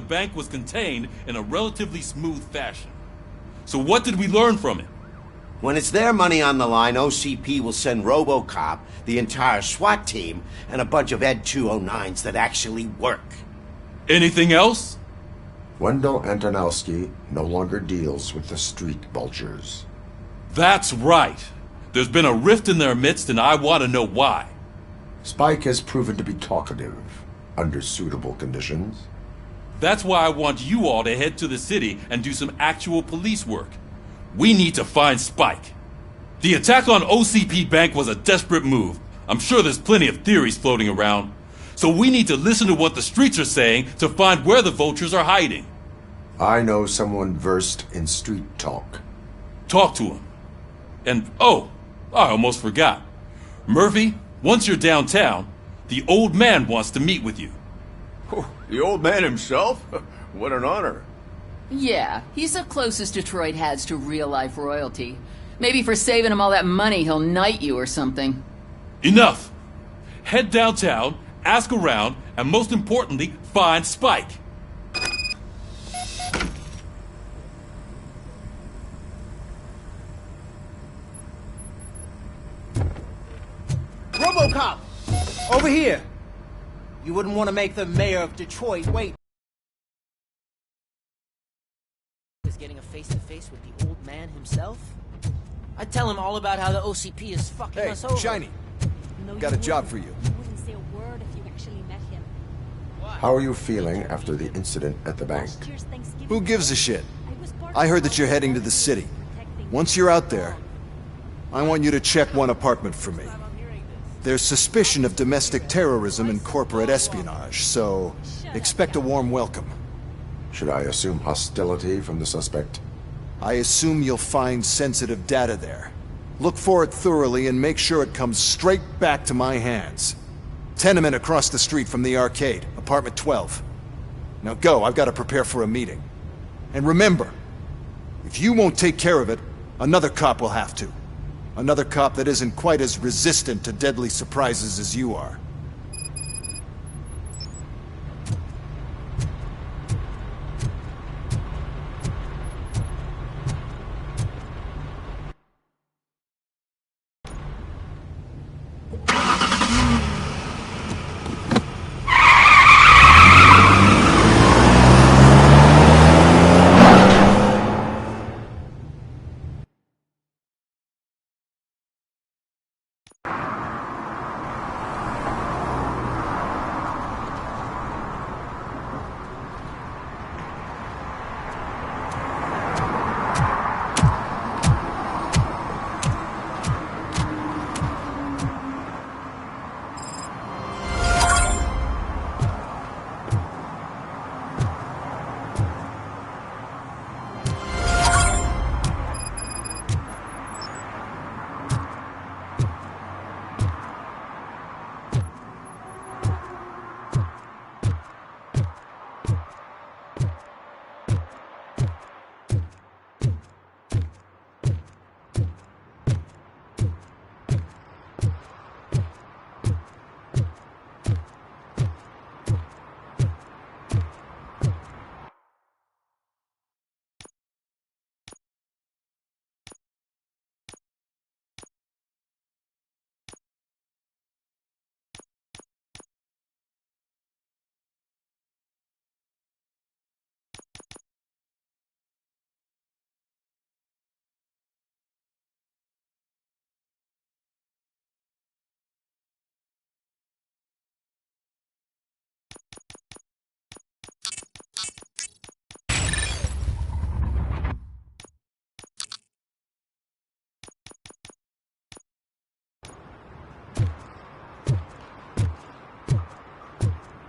bank was contained in a relatively smooth fashion. So what did we learn from it? When it's their money on the line, OCP will send Robocop, the entire SWAT team, and a bunch of Ed 209s that actually work. Anything else? Wendell Antonowski no longer deals with the street vultures. That's right. There's been a rift in their midst, and I want to know why. Spike has proven to be talkative, under suitable conditions. That's why I want you all to head to the city and do some actual police work. We need to find Spike. The attack on OCP Bank was a desperate move. I'm sure there's plenty of theories floating around. So we need to listen to what the streets are saying to find where the vultures are hiding. I know someone versed in street talk. Talk to him. And, oh, I almost forgot. Murphy, once you're downtown, the old man wants to meet with you. Oh, the old man himself? What an honor. Yeah, he's the closest Detroit has to real-life royalty. Maybe for saving him all that money, he'll knight you or something. Enough! Head downtown, ask around, and most importantly, find Spike. Robocop! Over here! You wouldn't want to make the mayor of Detroit wait. Is getting a face-to-face with the old man himself? I'd tell him all about how the OCP is fucking us over. Hey, Shiny. Got a job for you. You wouldn't say a word if you actually met him. How are you feeling after the incident at the bank? Who gives a shit? I heard that you're heading to the city. Once you're out there, I want you to check one apartment for me. There's suspicion of domestic terrorism and corporate espionage, so expect a warm welcome. Should I assume hostility from the suspect? I assume you'll find sensitive data there. Look for it thoroughly and make sure it comes straight back to my hands. Tenement across the street from the arcade, apartment 12. Now go, I've got to prepare for a meeting. And remember, if you won't take care of it, another cop will have to. Another cop that isn't quite as resistant to deadly surprises as you are.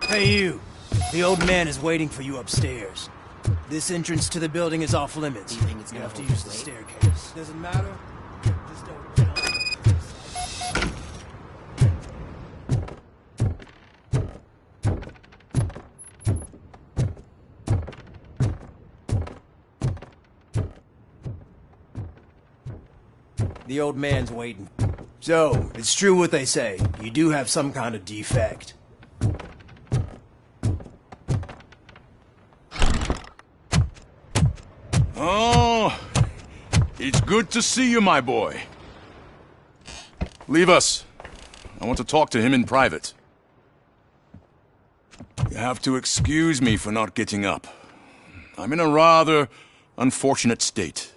Hey you! The old man is waiting for you upstairs. This entrance to the building is off limits. Do you think it's You gonna have to hold use the weight? staircase. Doesn't matter. Just don't. The old man's waiting. So, it's true what they say. You do have some kind of defect. Oh, it's good to see you, my boy. Leave us. I want to talk to him in private. You have to excuse me for not getting up. I'm in a rather unfortunate state.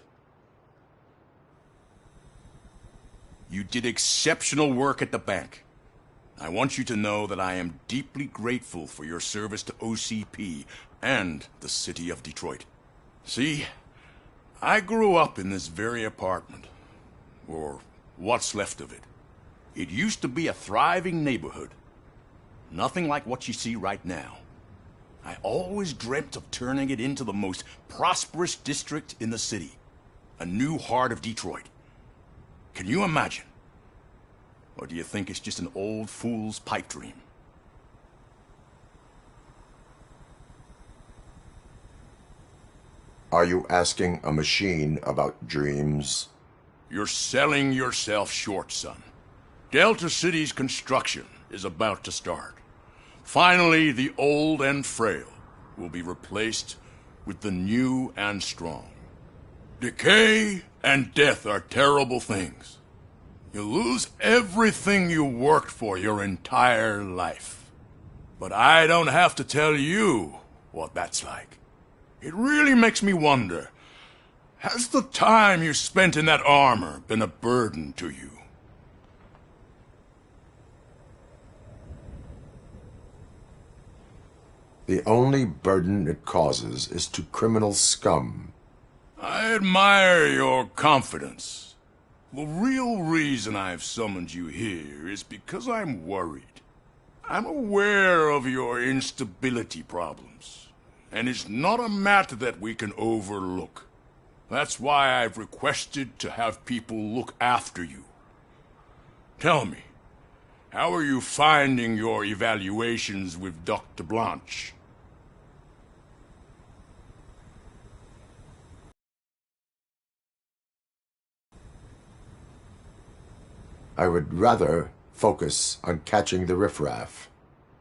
You did exceptional work at the bank. I want you to know that I am deeply grateful for your service to OCP and the city of Detroit. See, I grew up in this very apartment, or what's left of it. It used to be a thriving neighborhood. Nothing like what you see right now. I always dreamt of turning it into the most prosperous district in the city. A new heart of Detroit. Can you imagine? Or do you think it's just an old fool's pipe dream? Are you asking a machine about dreams? You're selling yourself short, son. Delta City's construction is about to start. Finally, the old and frail will be replaced with the new and strong. Decay and death are terrible things. You lose everything you worked for your entire life. But I don't have to tell you what that's like. It really makes me wonder, has the time you spent in that armor been a burden to you? The only burden it causes is to criminal scum. I admire your confidence. The real reason I've summoned you here is because I'm worried. I'm aware of your instability problems, and it's not a matter that we can overlook. That's why I've requested to have people look after you. Tell me, how are you finding your evaluations with Dr. Blanche? I would rather focus on catching the riffraff.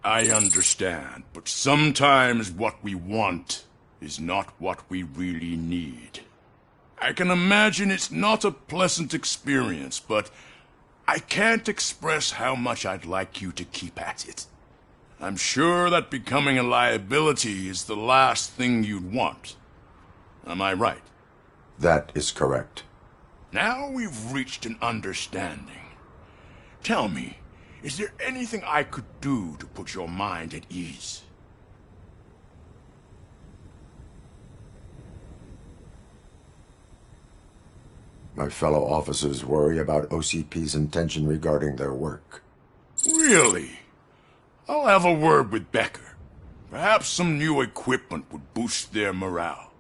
I understand, but sometimes what we want is not what we really need. I can imagine it's not a pleasant experience, but I can't express how much I'd like you to keep at it. I'm sure that becoming a liability is the last thing you'd want. Am I right? That is correct. Now we've reached an understanding. Tell me, is there anything I could do to put your mind at ease? My fellow officers worry about OCP's intention regarding their work. Really? I'll have a word with Becker. Perhaps some new equipment would boost their morale.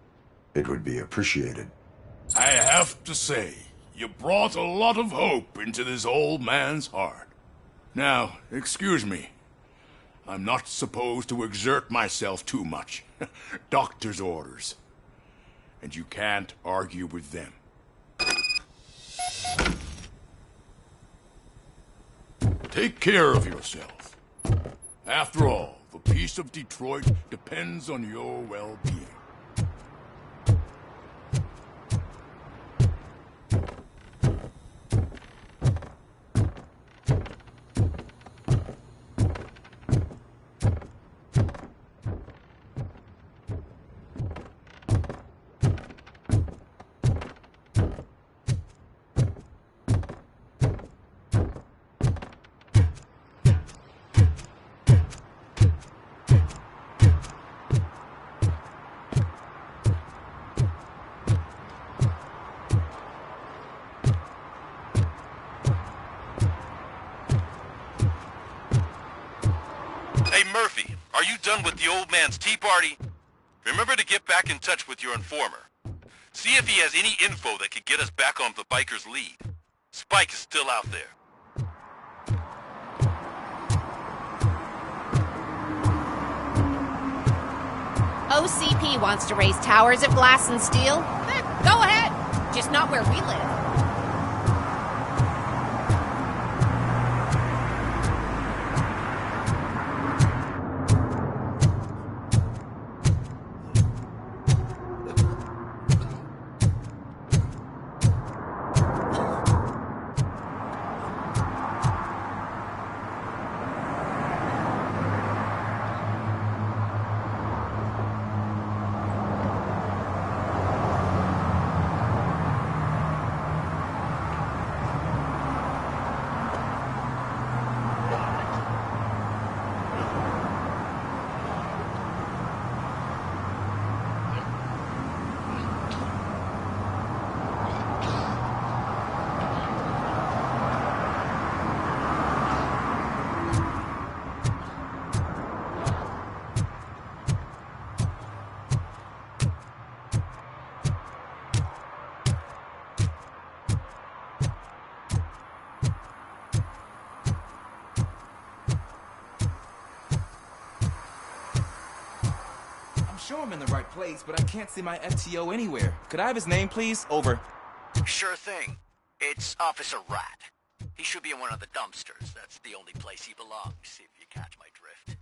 It would be appreciated. I have to say, you brought a lot of hope into this old man's heart. Now, excuse me. I'm not supposed to exert myself too much. Doctor's orders. And you can't argue with them. Take care of yourself. After all, the peace of Detroit depends on your well-being. Hey, Murphy, are you done with the old man's tea party? Remember to get back in touch with your informer. See if he has any info that could get us back on the biker's lead. Spike is still out there. OCP wants to raise towers of glass and steel? Go ahead. Just not where we live. I'm in the right place, but I can't see my FTO anywhere. Could I have his name, please? Over. Sure thing. It's Officer Rat. He should be in one of the dumpsters. That's the only place he belongs, if you catch my drift.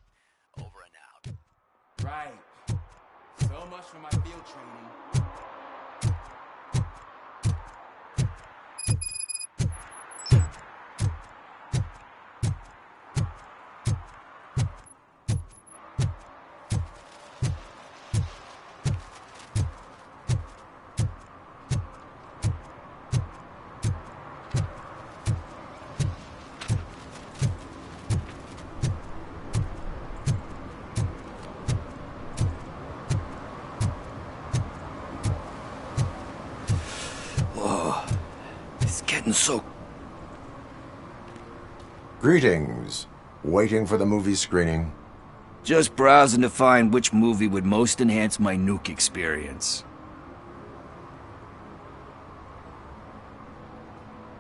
Over and out. Right. So much for my field training. So... Greetings. Waiting for the movie screening? Just browsing to find which movie would most enhance my nuke experience.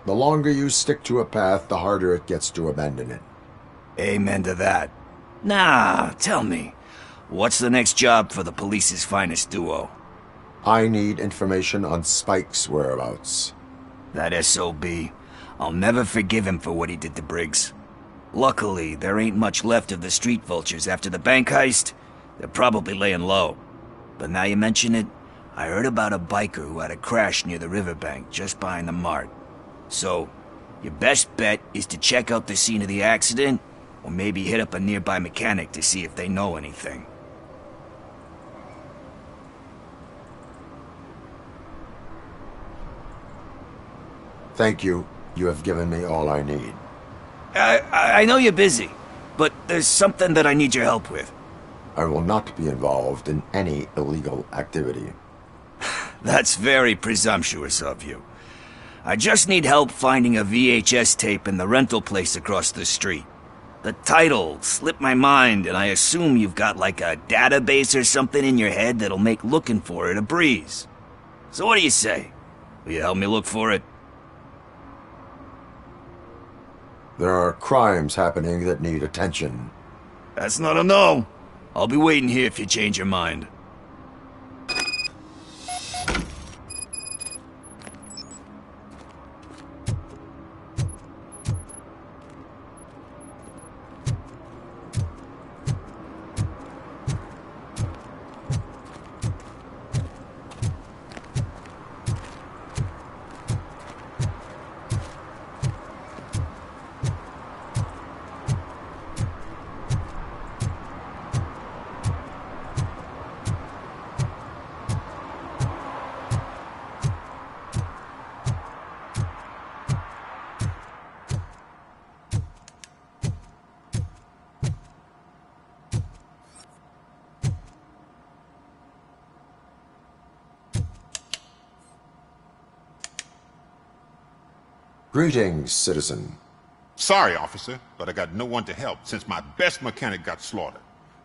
The longer you stick to a path, the harder it gets to abandon it. Amen to that. Nah, tell me, what's the next job for the police's finest duo? I need information on Spike's whereabouts. That SOB. I'll never forgive him for what he did to Briggs. Luckily, there ain't much left of the street vultures after the bank heist. They're probably laying low. But now you mention it, I heard about a biker who had a crash near the riverbank just behind the mart. So, your best bet is to check out the scene of the accident, or maybe hit up a nearby mechanic to see if they know anything. Thank you. You have given me all I need. I know you're busy, but there's something that I need your help with. I will not be involved in any illegal activity. That's very presumptuous of you. I just need help finding a VHS tape in the rental place across the street. The title slipped my mind, and I assume you've got like a database or something in your head that'll make looking for it a breeze. So what do you say? Will you help me look for it? There are crimes happening that need attention. That's not a no. I'll be waiting here if you change your mind. Greetings, citizen. Sorry, officer, but I got no one to help since my best mechanic got slaughtered.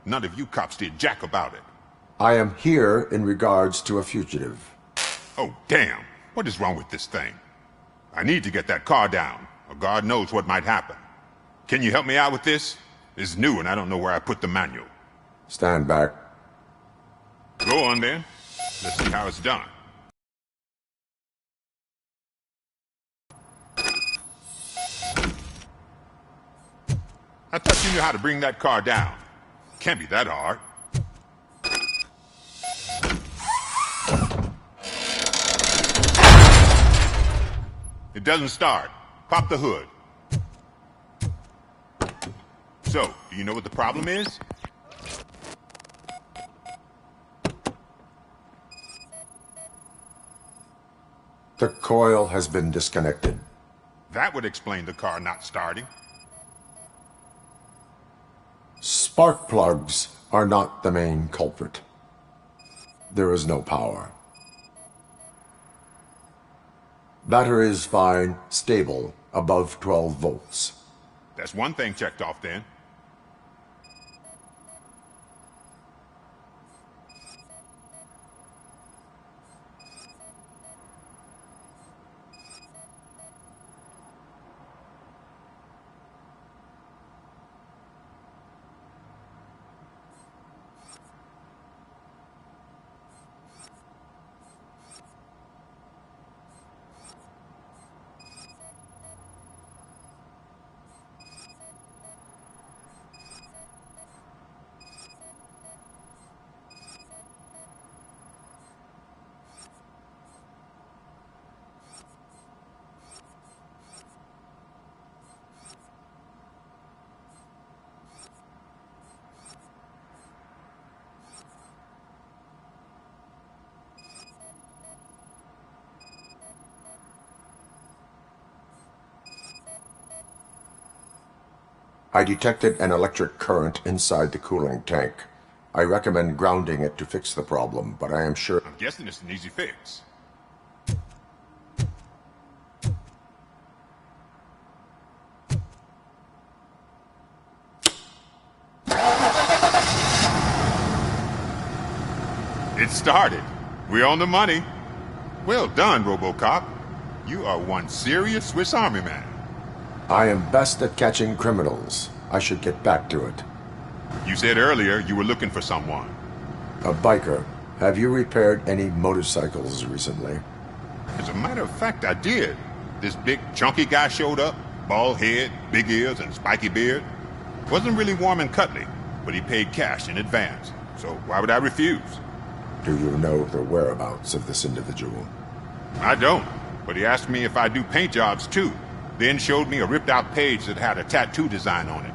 None of you cops did jack about it. I am here in regards to a fugitive. Oh, damn. What is wrong with this thing? I need to get that car down, or God knows what might happen. Can you help me out with this? It's new and I don't know where I put the manual. Stand back. Go on then. Let's see how it's done. I thought you knew how to bring that car down. Can't be that hard. It doesn't start. Pop the hood. So, do you know what the problem is? The coil has been disconnected. That would explain the car not starting. Spark plugs are not the main culprit. There is no power. Battery is fine, stable, above 12 volts. That's one thing checked off then. I detected an electric current inside the cooling tank. I recommend grounding it to fix the problem, but I am sure... I'm guessing it's an easy fix. It started. We're on the money. Well done, Robocop. You are one serious Swiss Army man. I am best at catching criminals. I should get back to it. You said earlier you were looking for someone. A biker. Have you repaired any motorcycles recently? As a matter of fact, I did. This big, chunky guy showed up. Bald head, big ears, and spiky beard. Wasn't really warm and cuddly, but he paid cash in advance. So why would I refuse? Do you know the whereabouts of this individual? I don't, but he asked me if I do paint jobs too. Then showed me a ripped-out page that had a tattoo design on it.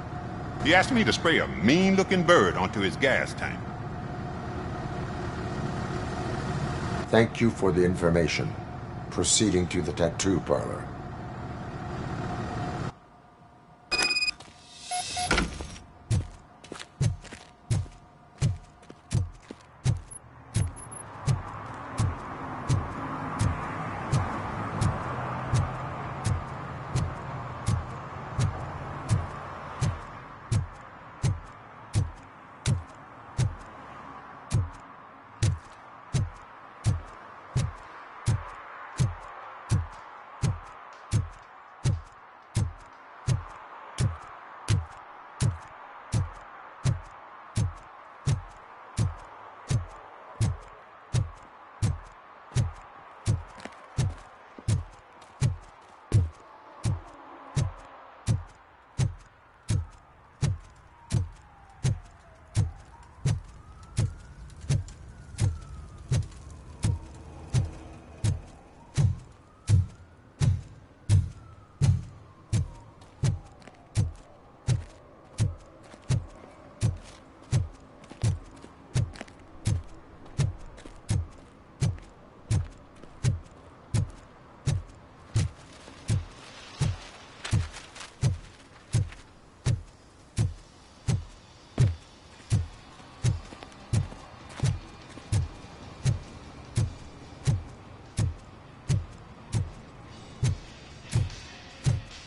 He asked me to spray a mean-looking bird onto his gas tank. Thank you for the information. Proceeding to the tattoo parlor.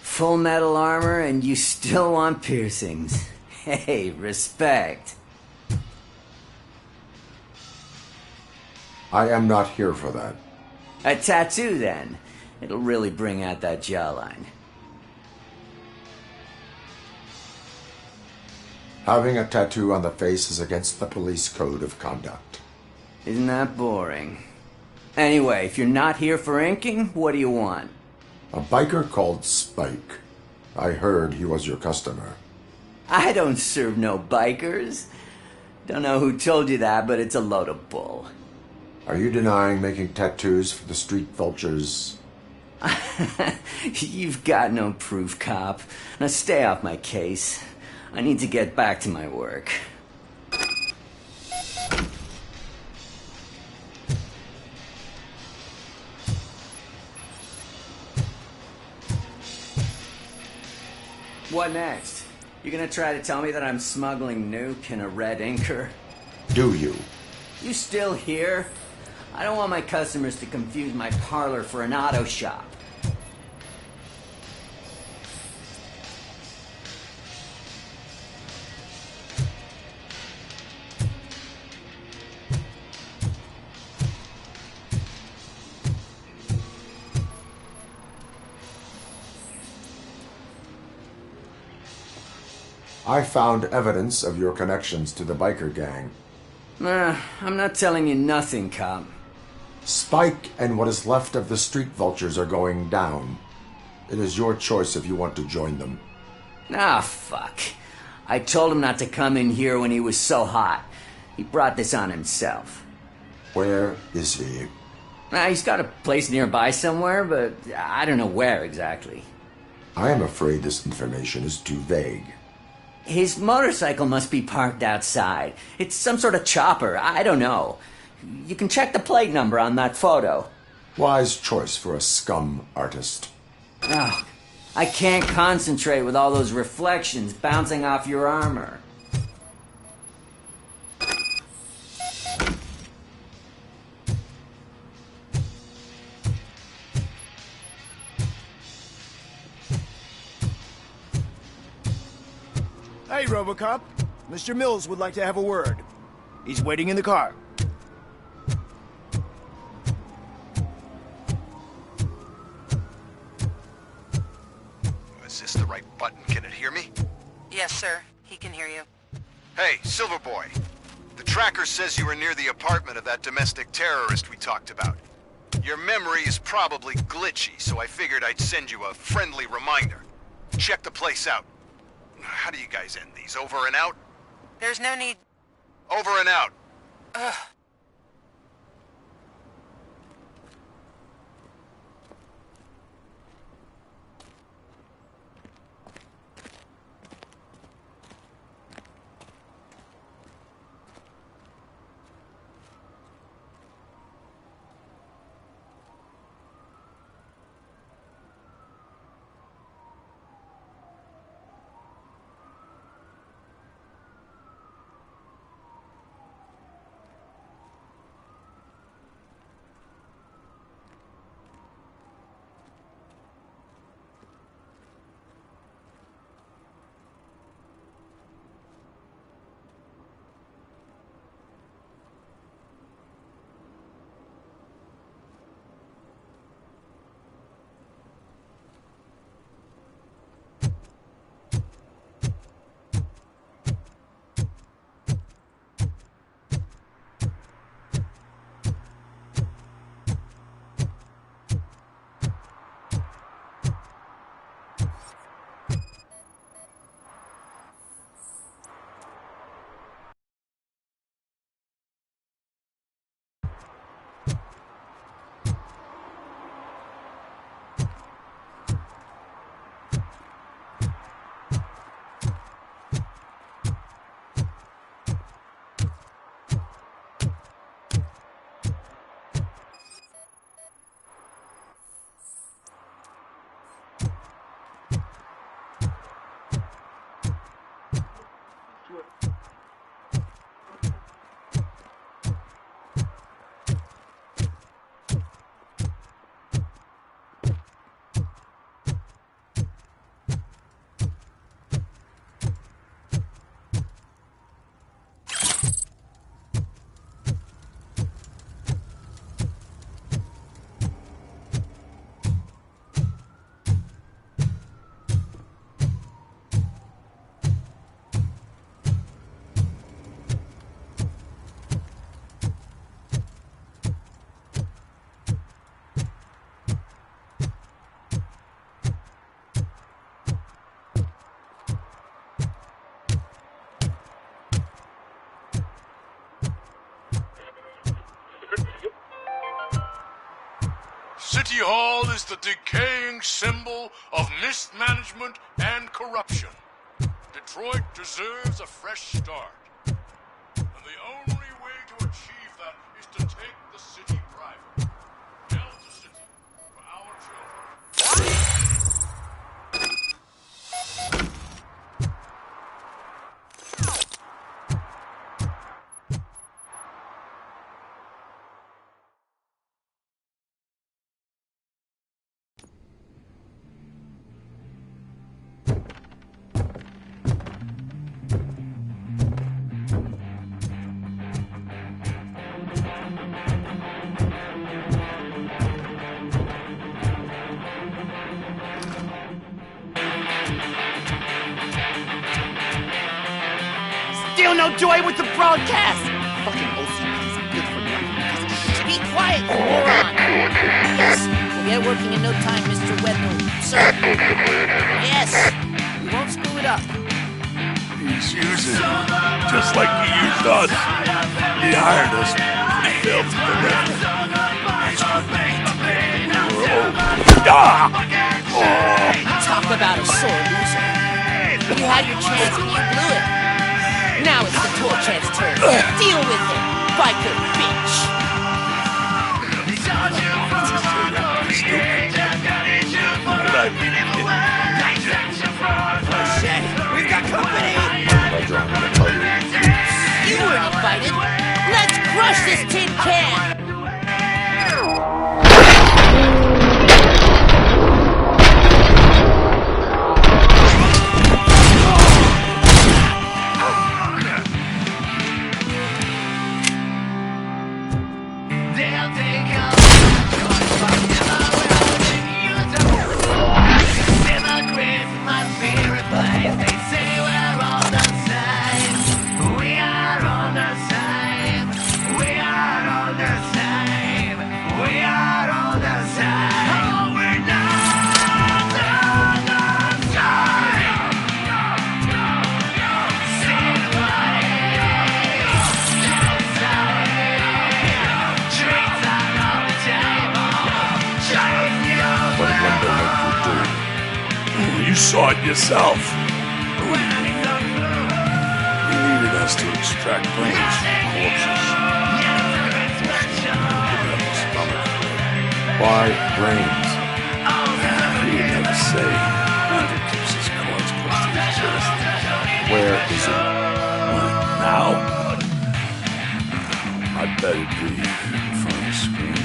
Full metal armor and you still want piercings. Hey, respect. I am not here for that. A tattoo, then. It'll really bring out that jawline. Having a tattoo on the face is against the police code of conduct. Isn't that boring? Anyway, if you're not here for inking, what do you want? A biker called Spike. I heard he was your customer. I don't serve no bikers. Don't know who told you that, but it's a load of bull. Are you denying making tattoos for the street vultures? You've got no proof, cop. Now stay off my case. I need to get back to my work. What next? You gonna try to tell me that I'm smuggling nuke in a red inker? Do you? You still here? I don't want my customers to confuse my parlor for an auto shop. I found evidence of your connections to the biker gang. I'm not telling you nothing, cop. Spike and what is left of the street vultures are going down. It is your choice if you want to join them. Ah, fuck. I told him not to come in here when he was so hot. He brought this on himself. Where is he? He's got a place nearby somewhere, but I don't know where exactly. I am afraid this information is too vague. His motorcycle must be parked outside. It's some sort of chopper. I don't know. You can check the plate number on that photo. Wise choice for a scum artist. Oh, I can't concentrate with all those reflections bouncing off your armor. Hey, Robocop. Mr. Mills would like to have a word. He's waiting in the car. Is this the right button? Can it hear me? Yes, sir. He can hear you. Hey, Silverboy. The tracker says you were near the apartment of that domestic terrorist we talked about. Your memory is probably glitchy, so I figured I'd send you a friendly reminder. Check the place out. How do you guys end these? Over and out? There's no need... Over and out. Ugh. City Hall is the decaying symbol of mismanagement and corruption. Detroit deserves a fresh start. And the only way to achieve that is to take the city private. Build the city for our children. Still no joy with the broadcast! Fucking OCP's good for nothing because of shit. Be quiet, you moron! Yes, we'll get working in no time, Mr. Wedlow. Sir. Yes, we won't screw it up. He's using just like he used us. He hired us. He failed to deliver. Talk about a sore loser. You had your chance and you blew it. Now it's the Torchhead's turn. Deal with it, biker bitch. Stupid. What I mean? this tin can! You saw it yourself. He needed us to extract brains from corpses. Why brains? He would never say. He keeps his cards close to his chest. Where is it? What, now? I bet it'd be in front of the screen.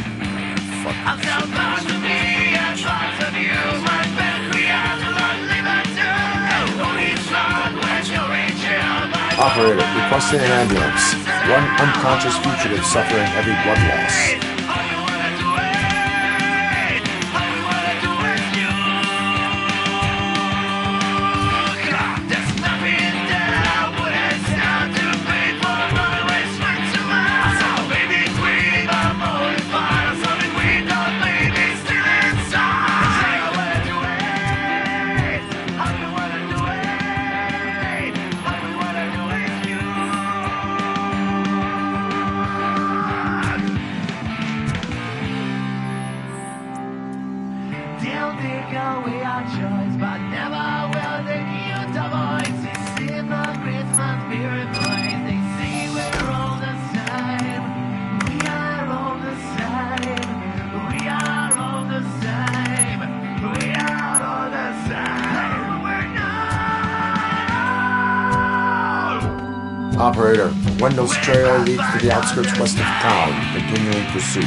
I'm so far to me, and parts of you, my best creator, Operator, requesting an ambulance. One unconscious fugitive suffering heavy blood loss. Operator, Wendell's trail leads to the outskirts west of town, continuing pursuit.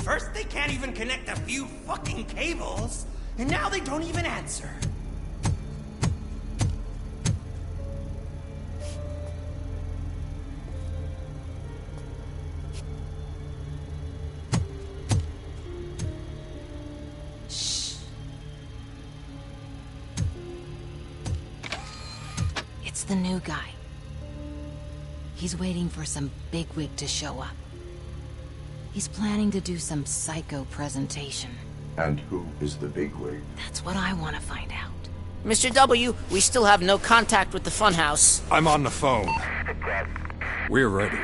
First, they can't even connect a few fucking cables, and now they don't even answer. It's the new guy. He's waiting for some bigwig to show up. He's planning to do some psycho presentation. And who is the bigwig? That's what I want to find out. Mr. W, we still have no contact with the funhouse. I'm on the phone. We're ready.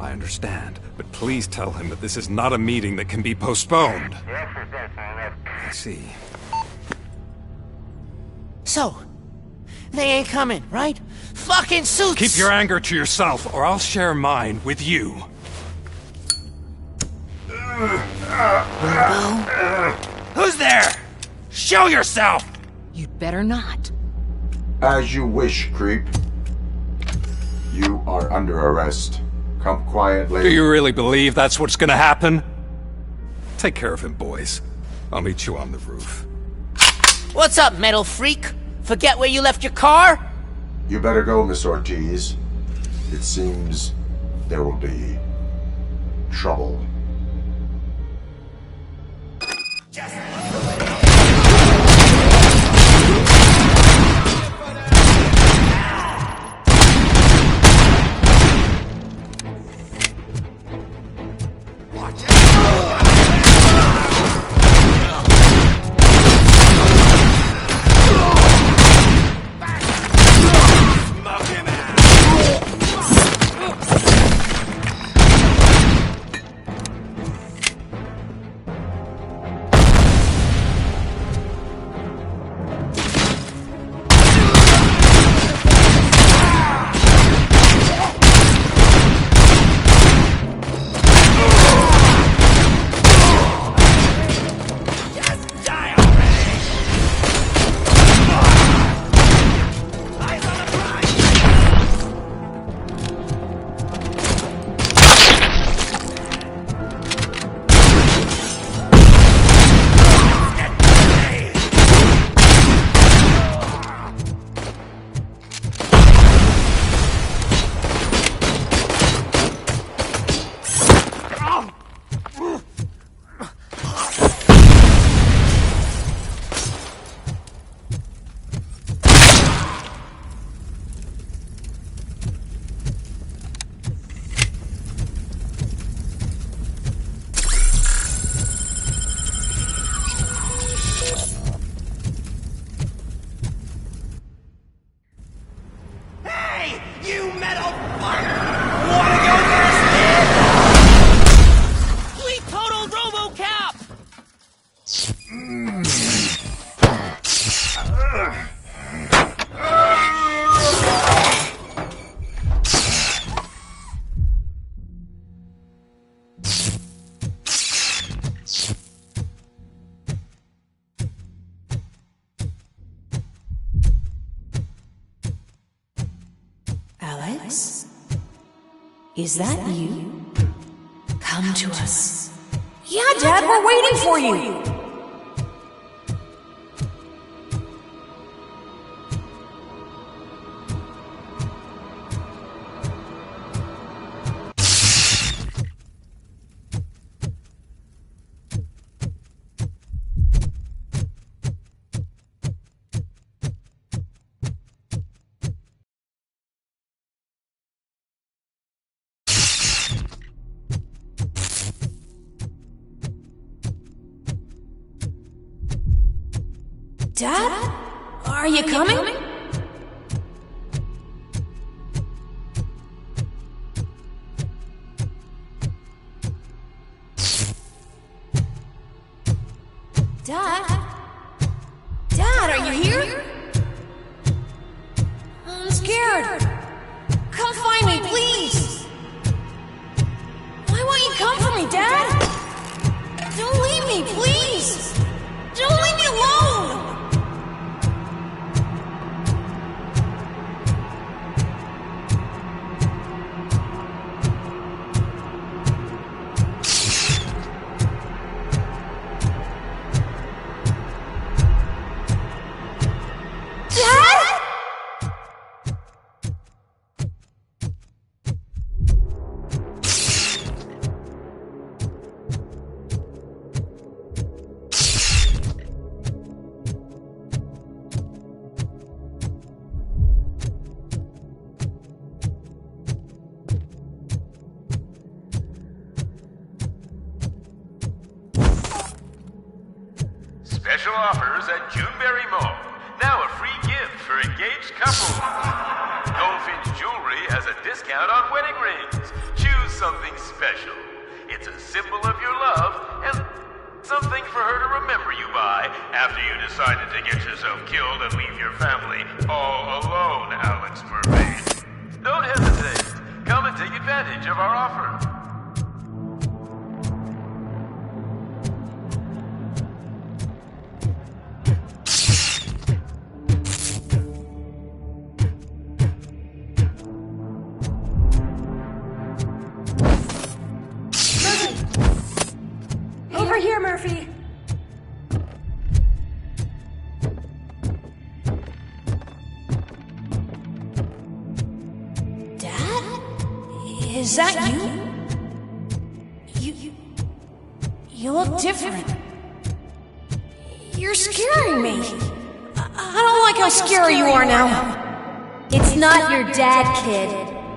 I understand, but please tell him that this is not a meeting that can be postponed. I see. So, they ain't coming, right? Fucking suits! Keep your anger to yourself, or I'll share mine with you. Who's there? Show yourself! You'd better not. As you wish, creep. You are under arrest. Come quietly. Do you really believe that's what's gonna happen? Take care of him, boys. I'll meet you on the roof. What's up, metal freak? Forget where you left your car? You better go, Miss Ortiz. It seems there will be trouble. Alex? Is that you? Come to us. Yeah, Dad, we're waiting for you! Dad? Are you coming? Dad? Dad, are you here? I'm scared. Come find me, please. Why won't you come for me, Dad? Don't leave me, please. Don't leave me alone. special offers at Juneberry Mall. Now a free gift for engaged couples. Goldfinch Jewelry has a discount on wedding rings. Choose something special. It's a symbol of your love and something for her to remember you by after you decided to get yourself killed and leave your family all alone, Alex Murphy. Don't hesitate. Come and take advantage of our offer. Over here, Murphy. Dad? Is that you? You look different. You're scaring me. I don't like how scary you are now. It's not your dad, kid.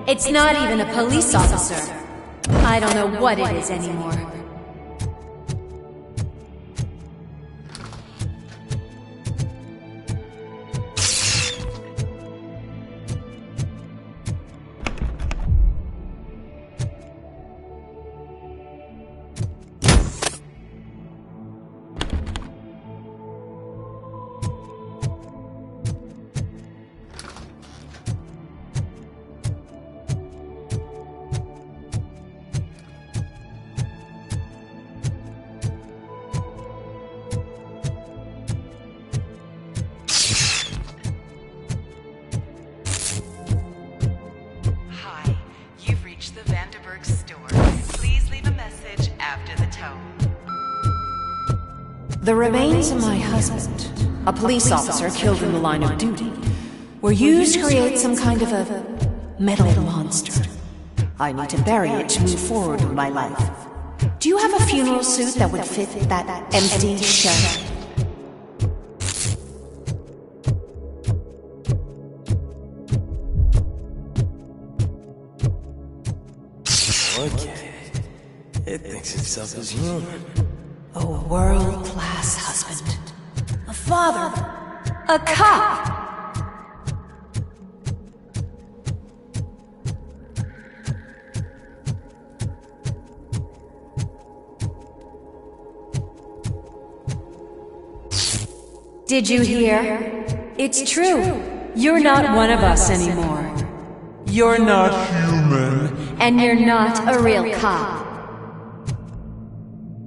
It's not even a police officer. I don't know what it is anymore. The remains of my husband, a police officer killed in the line of duty, were used to create some kind of a metal monster. I need to bury it to move forward with my life. Do you have a funeral suit that would fit that empty shell? Okay. It thinks itself as human. A world-class husband. A father. A cop. Did you hear? It's true. You're not one of us anymore. You're not human. And you're not a real cop.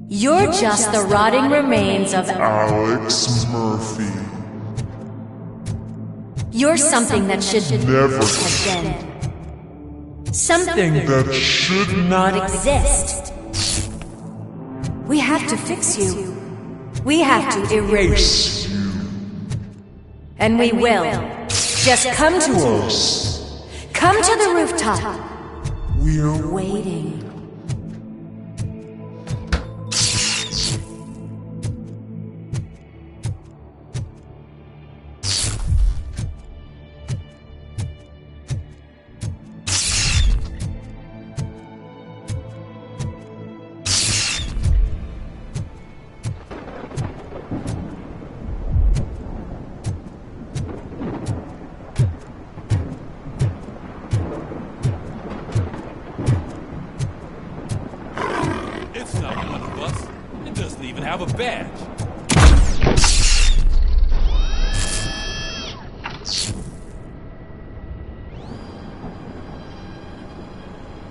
You're just the rotting remains of Alex Murphy. You're something that should never have been. Something that should not exist. We have to fix you. We have to erase you. And we will. Just come to us. Come to the rooftop. We're waiting. Have a badge.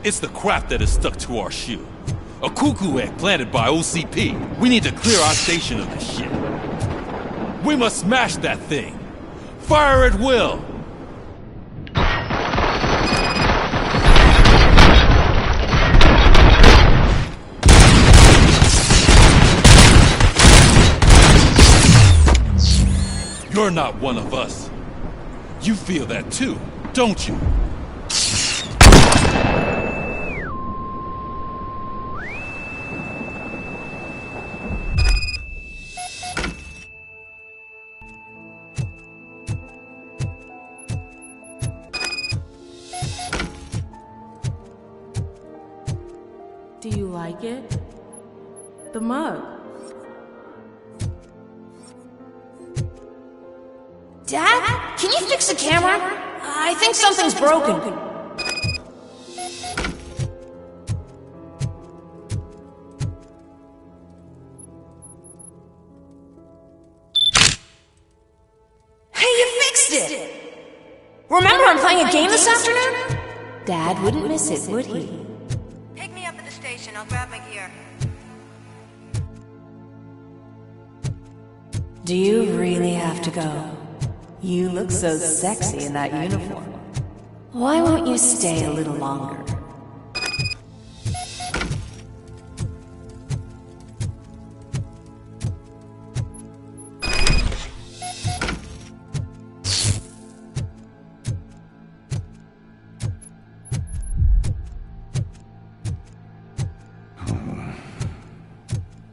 It's the crap that is stuck to our shoe. A cuckoo egg planted by OCP. We need to clear our station of this shit. We must smash that thing. Fire at will. You're not one of us. You feel that too, don't you? Do you like it? The mug. Dad? Can you fix the camera? I think something's broken. Remember I'm playing a game this afternoon? Dad wouldn't miss it, would he? Pick me up at the station. I'll grab my gear. Do you really have to go? You look so sexy in that uniform. Why won't you stay a little longer?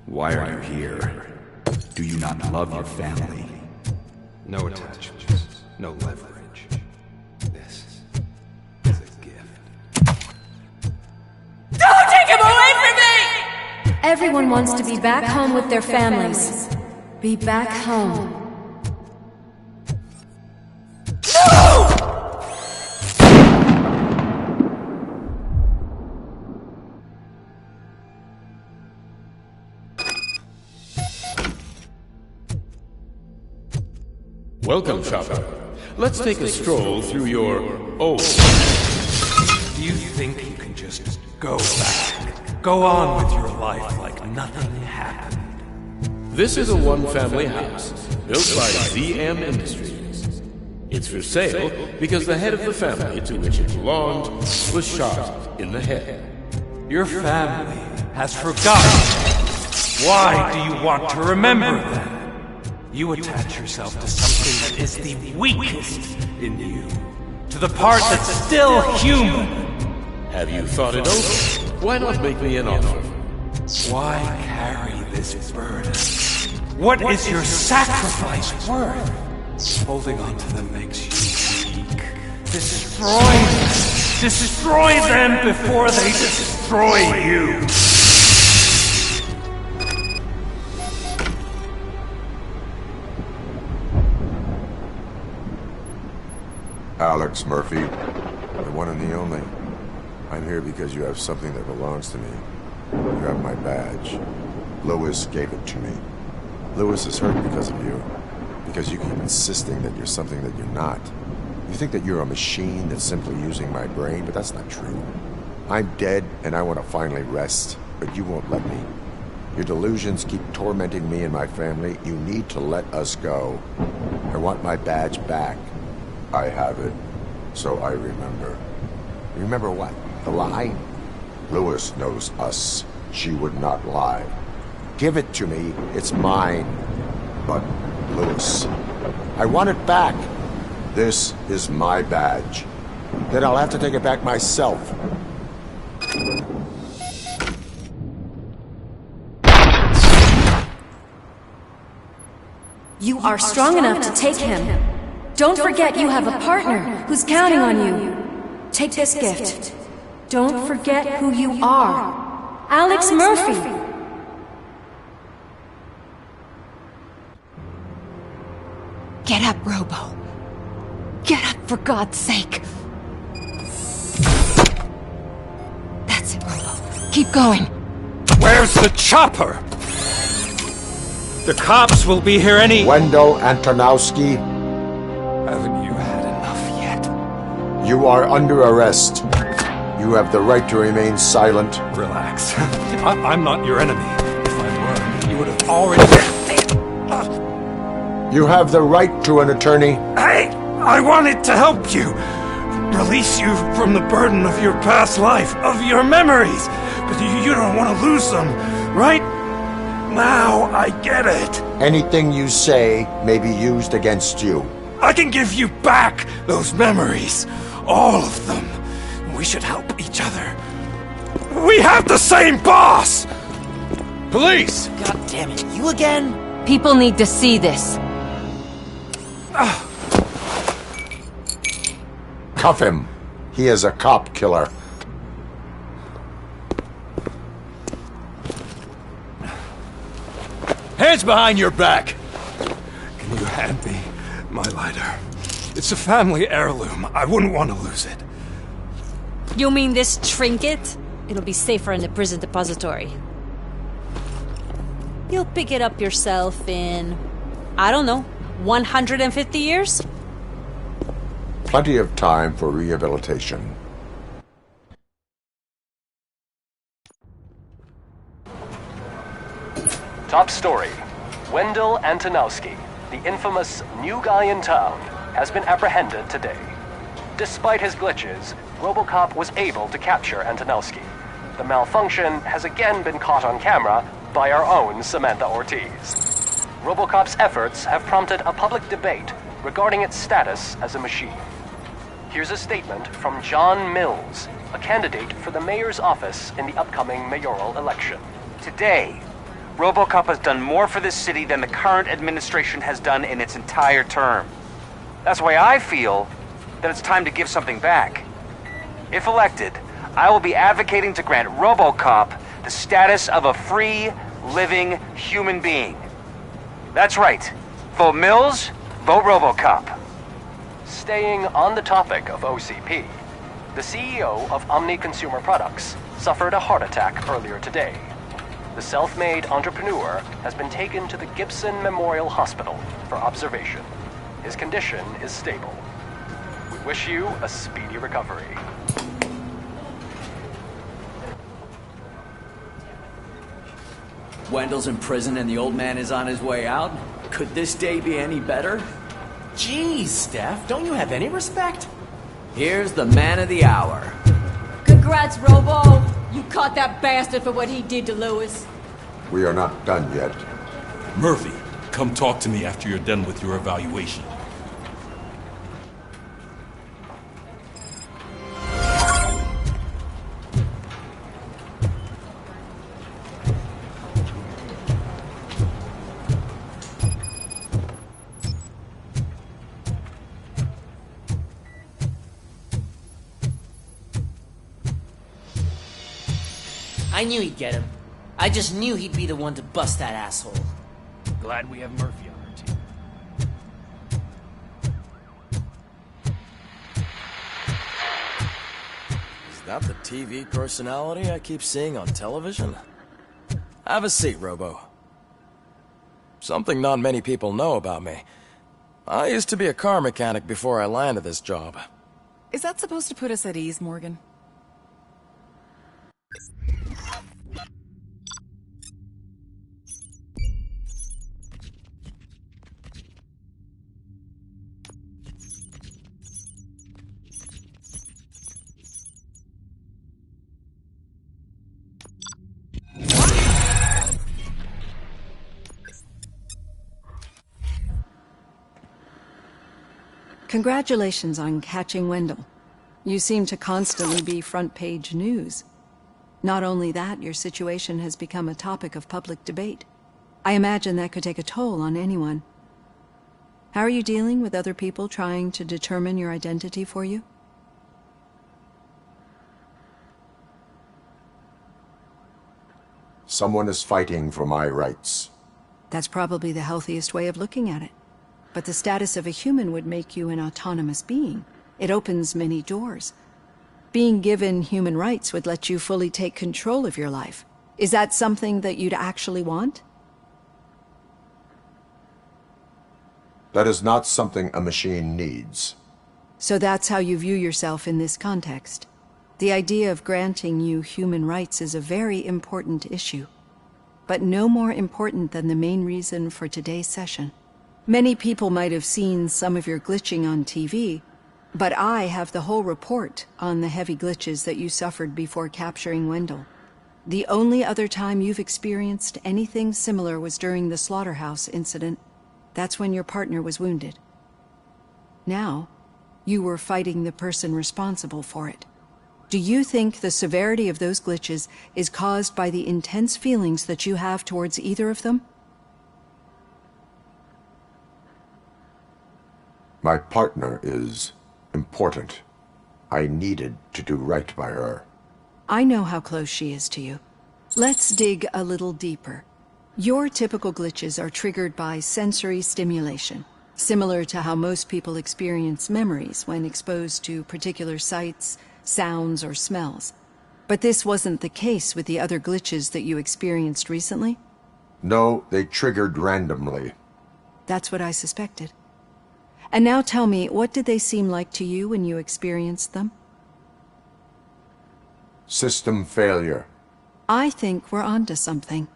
Why are you here? Do you not love your family? No attachments, no leverage. This is a gift. Don't take him away from me! Everyone wants to be back home with their families. Be back home. Welcome, shopper. Let's take a stroll through your old... Do you think you can just go back? Go on with your life like nothing happened? This is a one-family house, built by ZM Industries. It's for sale because the head of the family to which it belonged was shot in the head. Your family has forgotten. Why do you want to remember them? You attach yourself to something that is the weakest in you. To the part that's still human. Have you thought it over? Why not make me an offer? Why carry this burden? What is your sacrifice worth? Holding on to them makes you weak. Destroy them! Destroy them before they destroy you! Alex Murphy, the one and the only. I'm here because you have something that belongs to me. You have my badge. Lewis gave it to me. Lewis is hurt because of you. Because you keep insisting that you're something that you're not. You think that you're a machine that's simply using my brain, but that's not true. I'm dead, and I want to finally rest, but you won't let me. Your delusions keep tormenting me and my family. You need to let us go. I want my badge back. I have it, so I remember. Remember what? The lie? Lewis knows us. She would not lie. Give it to me. It's mine. But, Lewis, I want it back. This is my badge. Then I'll have to take it back myself. You are strong enough to take him. Don't forget you have a partner who's counting on you. Take this gift. Don't forget who you are. Alex Murphy. Get up, Robo. Get up, for God's sake. That's it, Robo. Keep going. Where's the chopper? The cops will be here any... Wendell Antonowski. Haven't you had enough yet? You are under arrest. You have the right to remain silent. Relax. I'm not your enemy. If I were, you would have already... You have the right to an attorney. I wanted to help you. Release you from the burden of your past life, of your memories. But you don't want to lose them, right? Now I get it. Anything you say may be used against you. I can give you back those memories. All of them. We should help each other. We have the same boss! Police! God damn it, you again? People need to see this. Cuff him. He is a cop killer. Hands behind your back! Can you hand me My lighter. It's a family heirloom. I wouldn't want to lose it. You mean this trinket? It'll be safer in the prison depository. You'll pick it up yourself in, I don't know, 150 years? Plenty of time for rehabilitation. Top story. Wendell Antonowski, the infamous new guy in town, has been apprehended today. Despite his glitches, Robocop was able to capture Antonowski. The malfunction has again been caught on camera by our own Samantha Ortiz. Robocop's efforts have prompted a public debate regarding its status as a machine. Here's a statement from John Mills, a candidate for the mayor's office in the upcoming mayoral election. Today, Robocop has done more for this city than the current administration has done in its entire term. That's why I feel that it's time to give something back. If elected, I will be advocating to grant Robocop the status of a free, living human being. That's right. Vote Mills, vote Robocop. Staying on the topic of OCP, the CEO of Omni Consumer Products suffered a heart attack earlier today. The self-made entrepreneur has been taken to the Gibson Memorial Hospital for observation. His condition is stable. We wish you a speedy recovery. Wendell's in prison and the old man is on his way out? Could this day be any better? Jeez, Steph, don't you have any respect? Here's the man of the hour. Congrats, Robo! You caught that bastard for what he did to Lewis. We are not done yet. Murphy, come talk to me after you're done with your evaluation. I knew he'd get him. I just knew he'd be the one to bust that asshole. Glad we have Murphy on our team. Is that the TV personality I keep seeing on television? Have a seat, Robo. Something not many people know about me. I used to be a car mechanic before I landed this job. Is that supposed to put us at ease, Morgan? Congratulations on catching Wendell. You seem to constantly be front-page news. Not only that, your situation has become a topic of public debate. I imagine that could take a toll on anyone. How are you dealing with other people trying to determine your identity for you? Someone is fighting for my rights. That's probably the healthiest way of looking at it. But the status of a human would make you an autonomous being. It opens many doors. Being given human rights would let you fully take control of your life. Is that something that you'd actually want? That is not something a machine needs. So that's how you view yourself in this context. The idea of granting you human rights is a very important issue, but no more important than the main reason for today's session. Many people might have seen some of your glitching on TV, but I have the whole report on the heavy glitches that you suffered before capturing Wendell. The only other time you've experienced anything similar was during the slaughterhouse incident. That's when your partner was wounded. Now, you were fighting the person responsible for it. Do you think the severity of those glitches is caused by the intense feelings that you have towards either of them? My partner is important. I needed to do right by her. I know how close she is to you. Let's dig a little deeper. Your typical glitches are triggered by sensory stimulation. similar to how most people experience memories when exposed to particular sights, sounds, or smells. But this wasn't the case with the other glitches that you experienced recently? No, they triggered randomly. That's what I suspected. And now tell me, what did they seem like to you when you experienced them? System failure. I think we're onto something.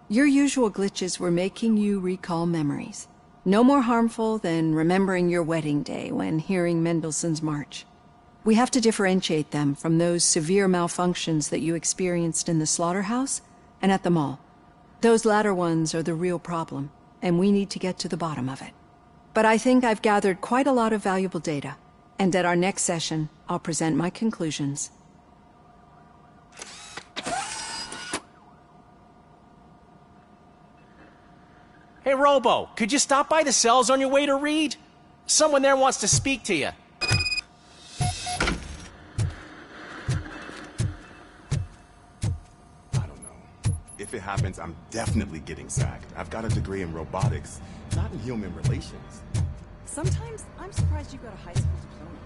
Your usual glitches were making you recall memories. No more harmful than remembering your wedding day when hearing Mendelssohn's March. We have to differentiate them from those severe malfunctions that you experienced in the slaughterhouse and at the mall. Those latter ones are the real problem, and we need to get to the bottom of it. But I think I've gathered quite a lot of valuable data, and at our next session, I'll present my conclusions. Hey, Robo, could you stop by the cells on your way to Reed? Someone there wants to speak to you. If it happens, I'm definitely getting sacked. I've got a degree in robotics, not in human relations. Sometimes I'm surprised you got a high school diploma.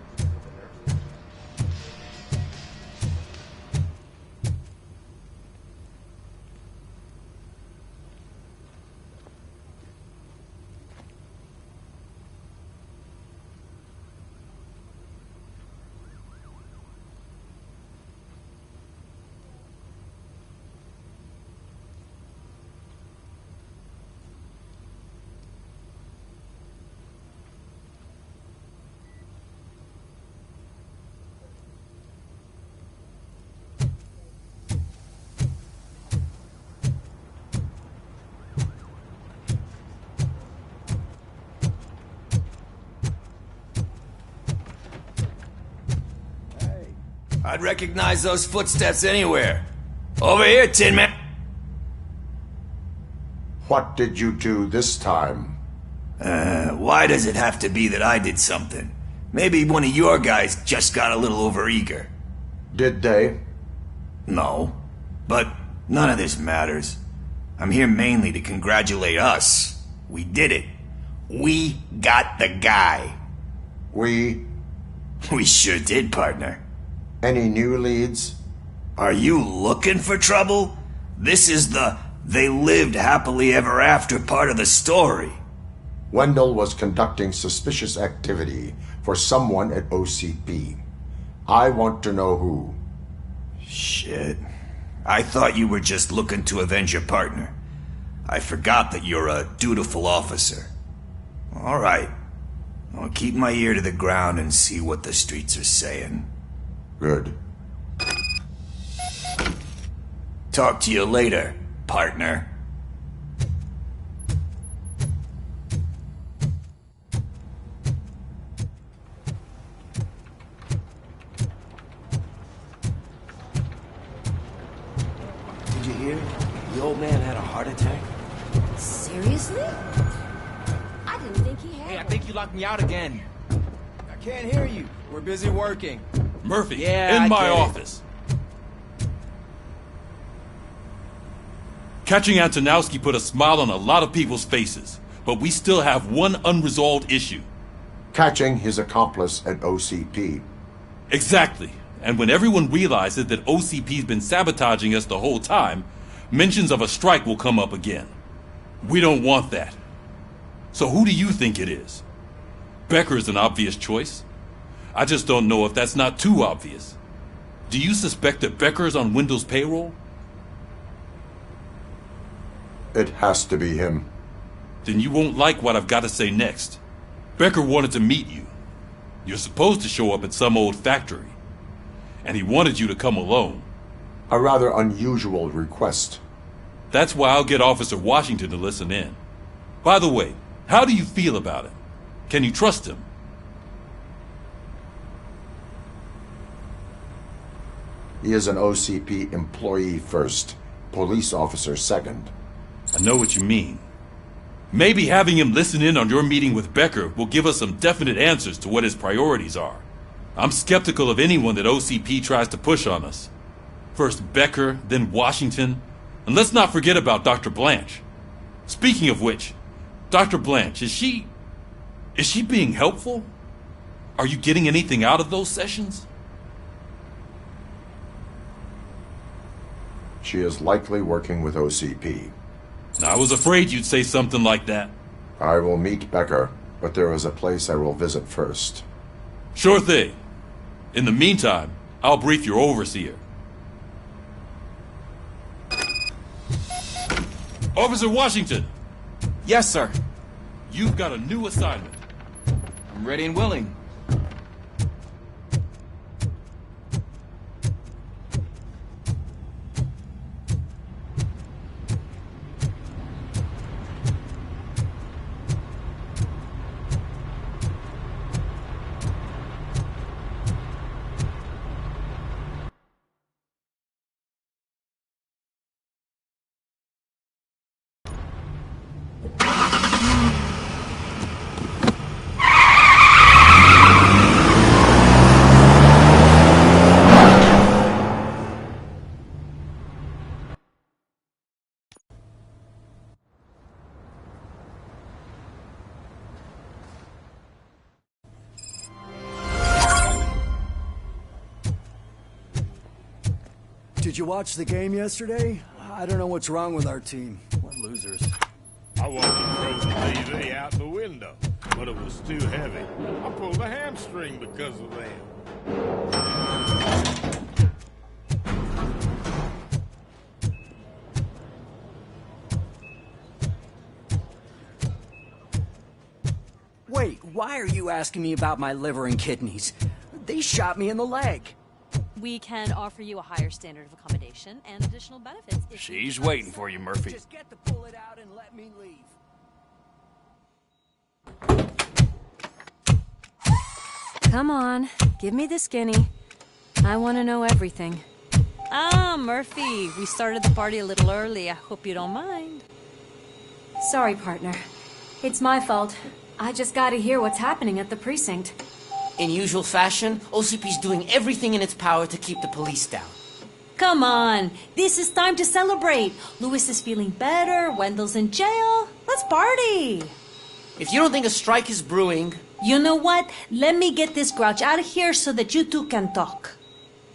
I'd recognize those footsteps anywhere. Over here, Tin Man. What did you do this time? Why does it have to be that I did something? Maybe one of your guys just got a little overeager. Did they? No. But none of this matters. I'm here mainly to congratulate us. We did it. We got the guy. We sure did, partner. Any new leads? Are you looking for trouble? This is the "they lived happily ever after" part of the story. Wendell was conducting suspicious activity for someone at OCP. I want to know who. Shit. I thought you were just looking to avenge your partner. I forgot that you're a dutiful officer. All right. I'll keep my ear to the ground and see what the streets are saying. Good. Talk to you later, partner. Did you hear? The old man had a heart attack. Seriously? I didn't think he had. Hey, I think you locked me out again. I can't hear you. We're busy working. Murphy, Yeah, in I my get it. office. Catching Antonowski put a smile on a lot of people's faces, but we still have one unresolved issue. Catching his accomplice at OCP. Exactly. And when everyone realizes that OCP's been sabotaging us the whole time, mentions of a strike will come up again. We don't want that. So who do you think it is? Becker is an obvious choice. I just don't know if that's not too obvious. Do you suspect that Becker is on Wendell's payroll? It has to be him. Then you won't like what I've got to say next. Becker wanted to meet you. You're supposed to show up at some old factory. And he wanted you to come alone. A rather unusual request. That's why I'll get Officer Washington to listen in. By the way, how do you feel about him? Can you trust him? He is an OCP employee first, police officer second. I know what you mean. Maybe having him listen in on your meeting with Becker will give us some definite answers to what his priorities are. I'm skeptical of anyone that OCP tries to push on us. First Becker, then Washington, and let's not forget about Dr. Blanche. Speaking of which, Dr. Blanche, is she... Is she being helpful? Are you getting anything out of those sessions? She is likely working with OCP. I was afraid you'd say something like that. I will meet Becker, but there is a place I will visit first. Sure thing. In the meantime, I'll brief your overseer. Officer Washington! Yes, sir. You've got a new assignment. I'm ready and willing. Did you watch the game yesterday? I don't know what's wrong with our team. What losers. I wanted to throw the TV out the window, but it was too heavy. I pulled a hamstring because of them. Wait, why are you asking me about my liver and kidneys? They shot me in the leg. We can offer you a higher standard of accommodation and additional benefits if She's waiting for you, Murphy. Just get the bullet out and let me leave. Come on, give me the skinny. I want to know everything. Ah, Murphy, we started the party a little early. I hope you don't mind. Sorry, partner. It's my fault. I just gotta hear what's happening at the precinct. In usual fashion, OCP's doing everything in its power to keep the police down. Come on, this is time to celebrate. Louis is feeling better, Wendell's in jail. Let's party. If you don't think a strike is brewing... You know what? Let me get this grouch out of here so that you two can talk.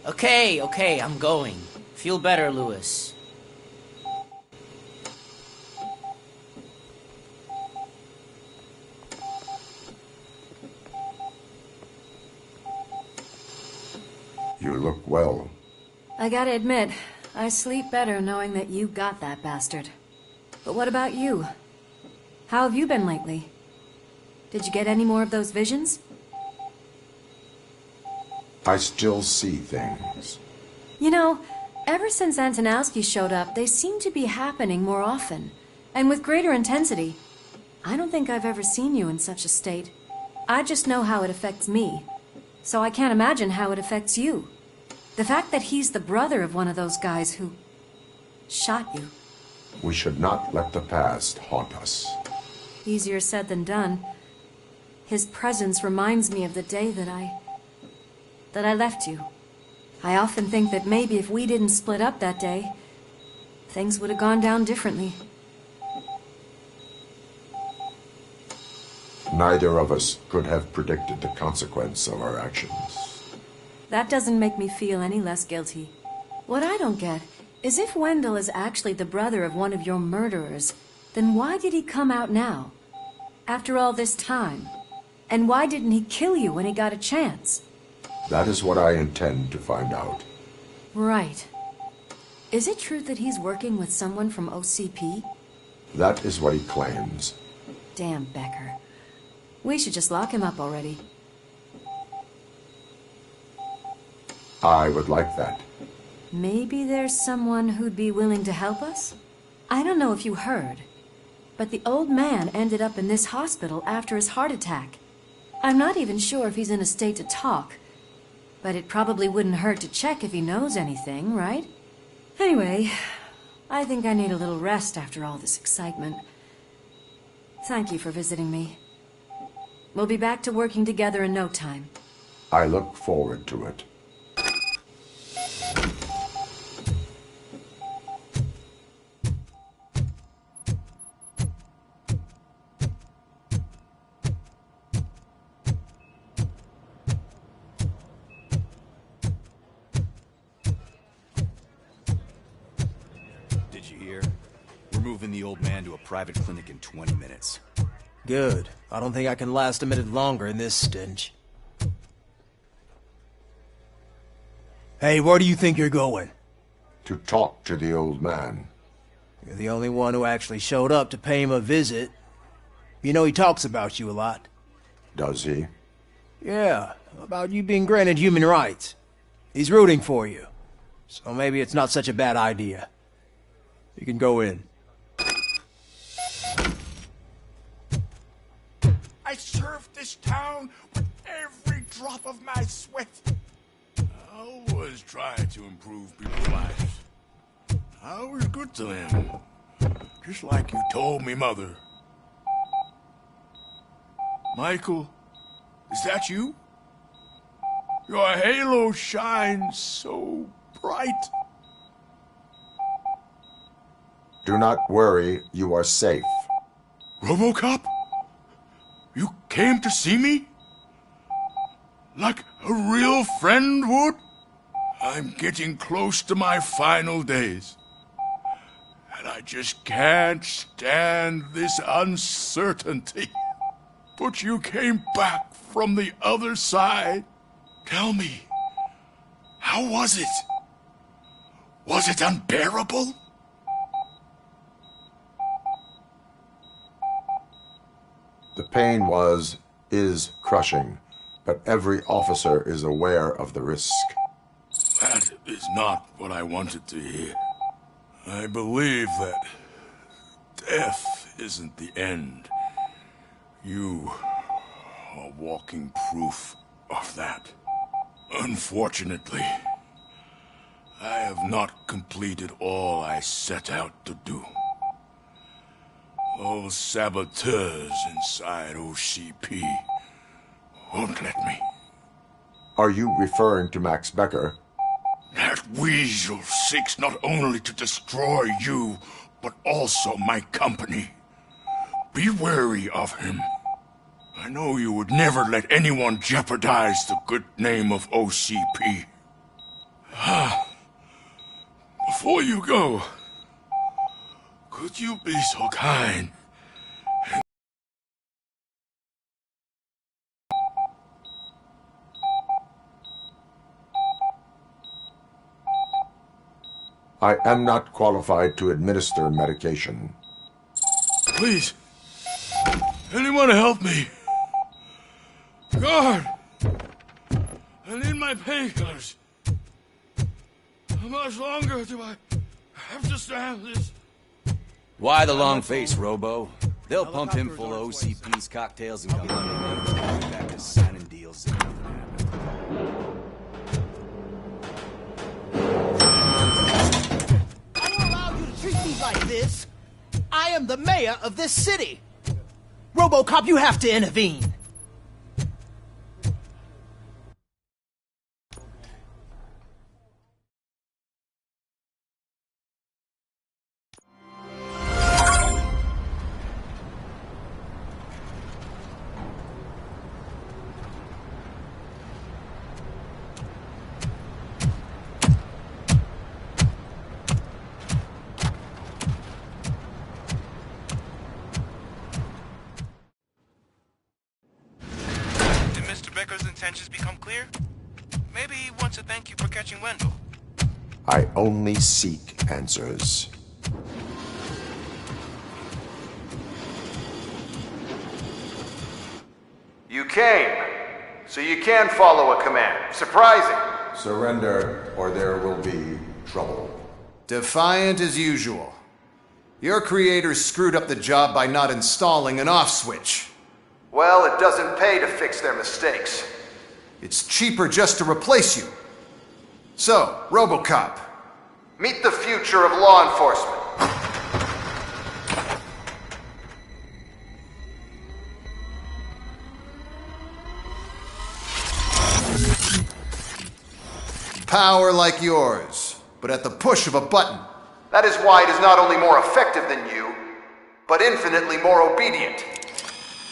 Okay, I'm going. Feel better, Louis. You look well. I gotta admit, I sleep better knowing that you got that bastard. But what about you? How have you been lately? Did you get any more of those visions? I still see things. You know, ever since Antonowski showed up, they seem to be happening more often, and with greater intensity. I don't think I've ever seen you in such a state. I just know how it affects me, so I can't imagine how it affects you. The fact that he's the brother of one of those guys who shot you. We should not let the past haunt us. Easier said than done. His presence reminds me of the day that I left you. I often think that maybe if we didn't split up that day, things would have gone down differently. Neither of us could have predicted the consequence of our actions. That doesn't make me feel any less guilty. What I don't get is if Wendell is actually the brother of one of your murderers, then why did he come out now? After all this time? And why didn't he kill you when he got a chance? That is what I intend to find out. Right. Is it true that he's working with someone from OCP? That is what he claims. Damn Becker. We should just lock him up already. I would like that. Maybe there's someone who'd be willing to help us? I don't know if you heard, but the old man ended up in this hospital after his heart attack. I'm not even sure if he's in a state to talk, but it probably wouldn't hurt to check if he knows anything, right? Anyway, I think I need a little rest after all this excitement. Thank you for visiting me. We'll be back to working together in no time. I look forward to it. moving the old man to a private clinic in 20 minutes. Good. I don't think I can last a minute longer in this stench. Hey, where do you think you're going? To talk to the old man. You're the only one who actually showed up to pay him a visit. You know he talks about you a lot. Does he? Yeah, about you being granted human rights. He's rooting for you. So maybe it's not such a bad idea. You can go in. I served this town with every drop of my sweat. I always tried to improve people's lives. I was good to them. Just like you told me, Mother. Michael, is that you? Your halo shines so bright. Do not worry, you are safe. Robocop? You came to see me? Like a real friend would? I'm getting close to my final days. And I just can't stand this uncertainty. But you came back from the other side. Tell me, how was it? Was it unbearable? The pain is crushing, but every officer is aware of the risk. That is not what I wanted to hear. I believe that death isn't the end. You are walking proof of that. Unfortunately, I have not completed all I set out to do. Those saboteurs inside OCP won't let me. Are you referring to Max Becker? That weasel seeks not only to destroy you, but also my company. Be wary of him. I know you would never let anyone jeopardize the good name of OCP. Before you go, could you be so kind? I am not qualified to administer medication. Please, anyone help me? Guard! I need my painkillers. How much longer do I have to stand this? Why the long face, Robo? They'll pump him full of OCP's cocktails and come on back to signing deals that nothing happened. I don't allow you to treat me like this. I am the mayor of this city. Robocop, you have to intervene. Becker's intentions become clear? Maybe he wants to thank you for catching Wendell. I only seek answers. You came, so you can follow a command. Surprising. Surrender, or there will be trouble. Defiant as usual. Your creators screwed up the job by not installing an off switch. Well, it doesn't pay to fix their mistakes. It's cheaper just to replace you. So, Robocop, meet the future of law enforcement. Power like yours, but at the push of a button. That is why it is not only more effective than you, but infinitely more obedient.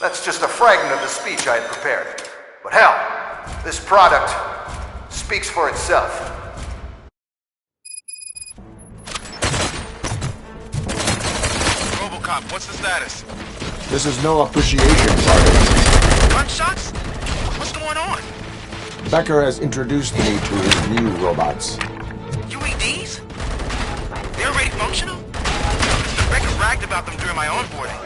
That's just a fragment of the speech I had prepared. But hell, this product speaks for itself. Robocop, what's the status? This is no appreciation party. Gunshots? What's going on? Becker has introduced me to his new robots. UEDs? They're already functional? Mr. Becker bragged about them during my onboarding.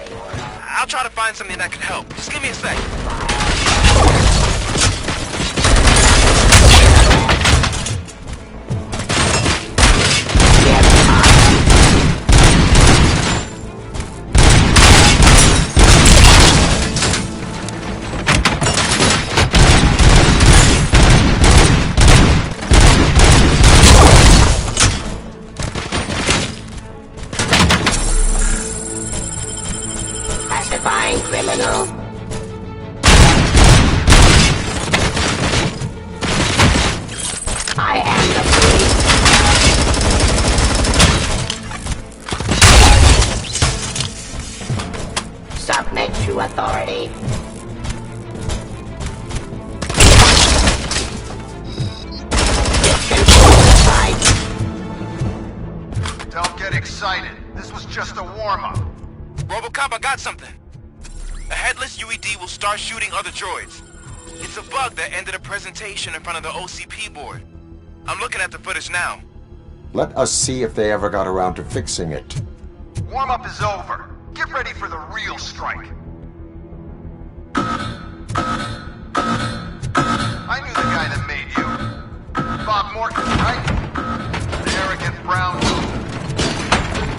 I'll try to find something that could help. Just give me a sec. Pacifying criminal. I am the police. Submit to authority. Discontinue the fight. Don't get excited. This was just a warm-up. Robocop, I got something. A headless UED will start shooting other droids. It's a bug that ended a presentation in front of the OCP board. I'm looking at the footage now. Let us see if they ever got around to fixing it. Warm-up is over. Get ready for the real strike. I knew the guy that made you. Bob Morton, right? The arrogant brown loser.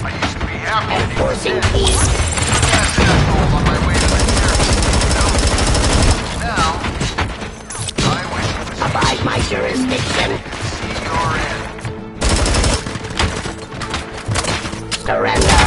I used to be happy that he was dead. Last asshole on my way to my therapy. Now, I wish it was abide my jurisdiction. See your end. Surrender.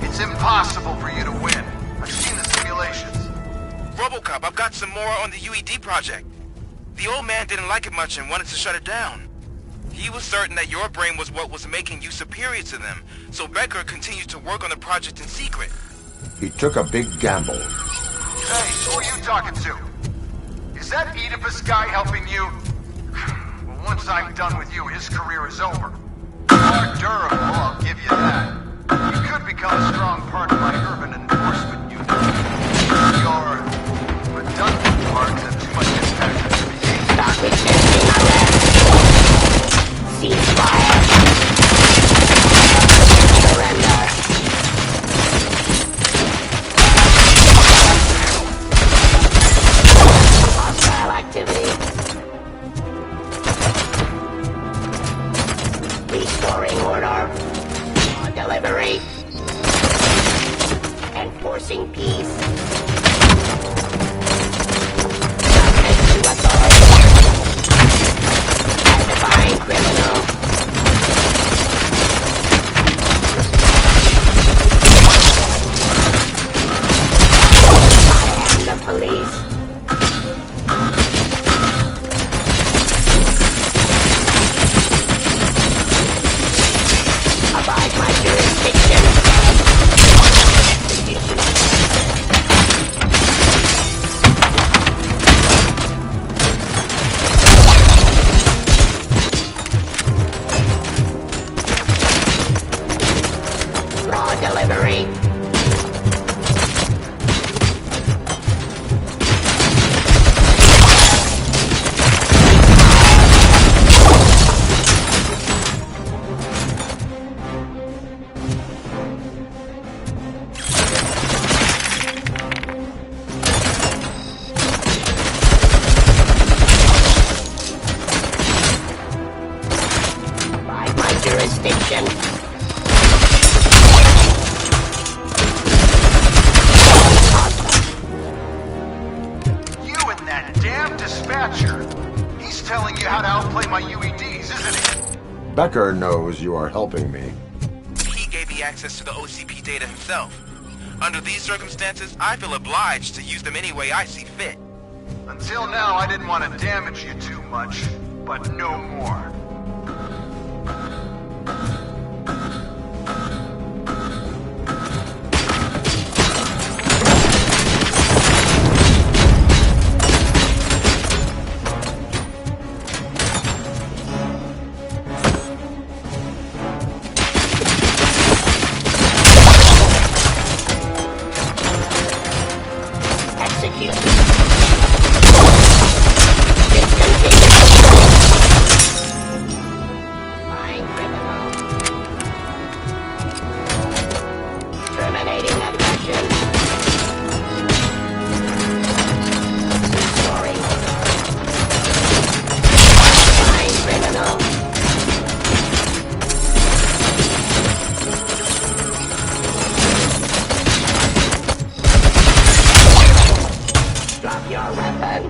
It's impossible for you to win. I've seen the simulations. Robocop, I've got some more on the UED project. The old man didn't like it much and wanted to shut it down. He was certain that your brain was what was making you superior to them, so Becker continued to work on the project in secret. He took a big gamble. Hey, who are you talking to? Is that Oedipus guy helping you? Well, once I'm done with you, his career is over. More durable, I'll give you that. You could become a strong part of my urban enforcement unit. Your redundant parts have too much impact to be. Stop resisting arrest. Ceasefire. Surrender. Hostile activity. Restoring order. On delivery. Enforcing peace. Submit to authority. Pacifying criminal. I am the police. Abide my delivery. By my jurisdiction. You and that damn dispatcher. He's telling you how to outplay my UEDs, isn't he? Becker knows you are helping me. He gave me access to the OCP data himself. Under these circumstances, I feel obliged to use them any way I see fit. Until now, I didn't want to damage you too much, but no more. Execute. Fine criminal. Terminating aggression. Restoring order. Fine criminal. Drop your weapon.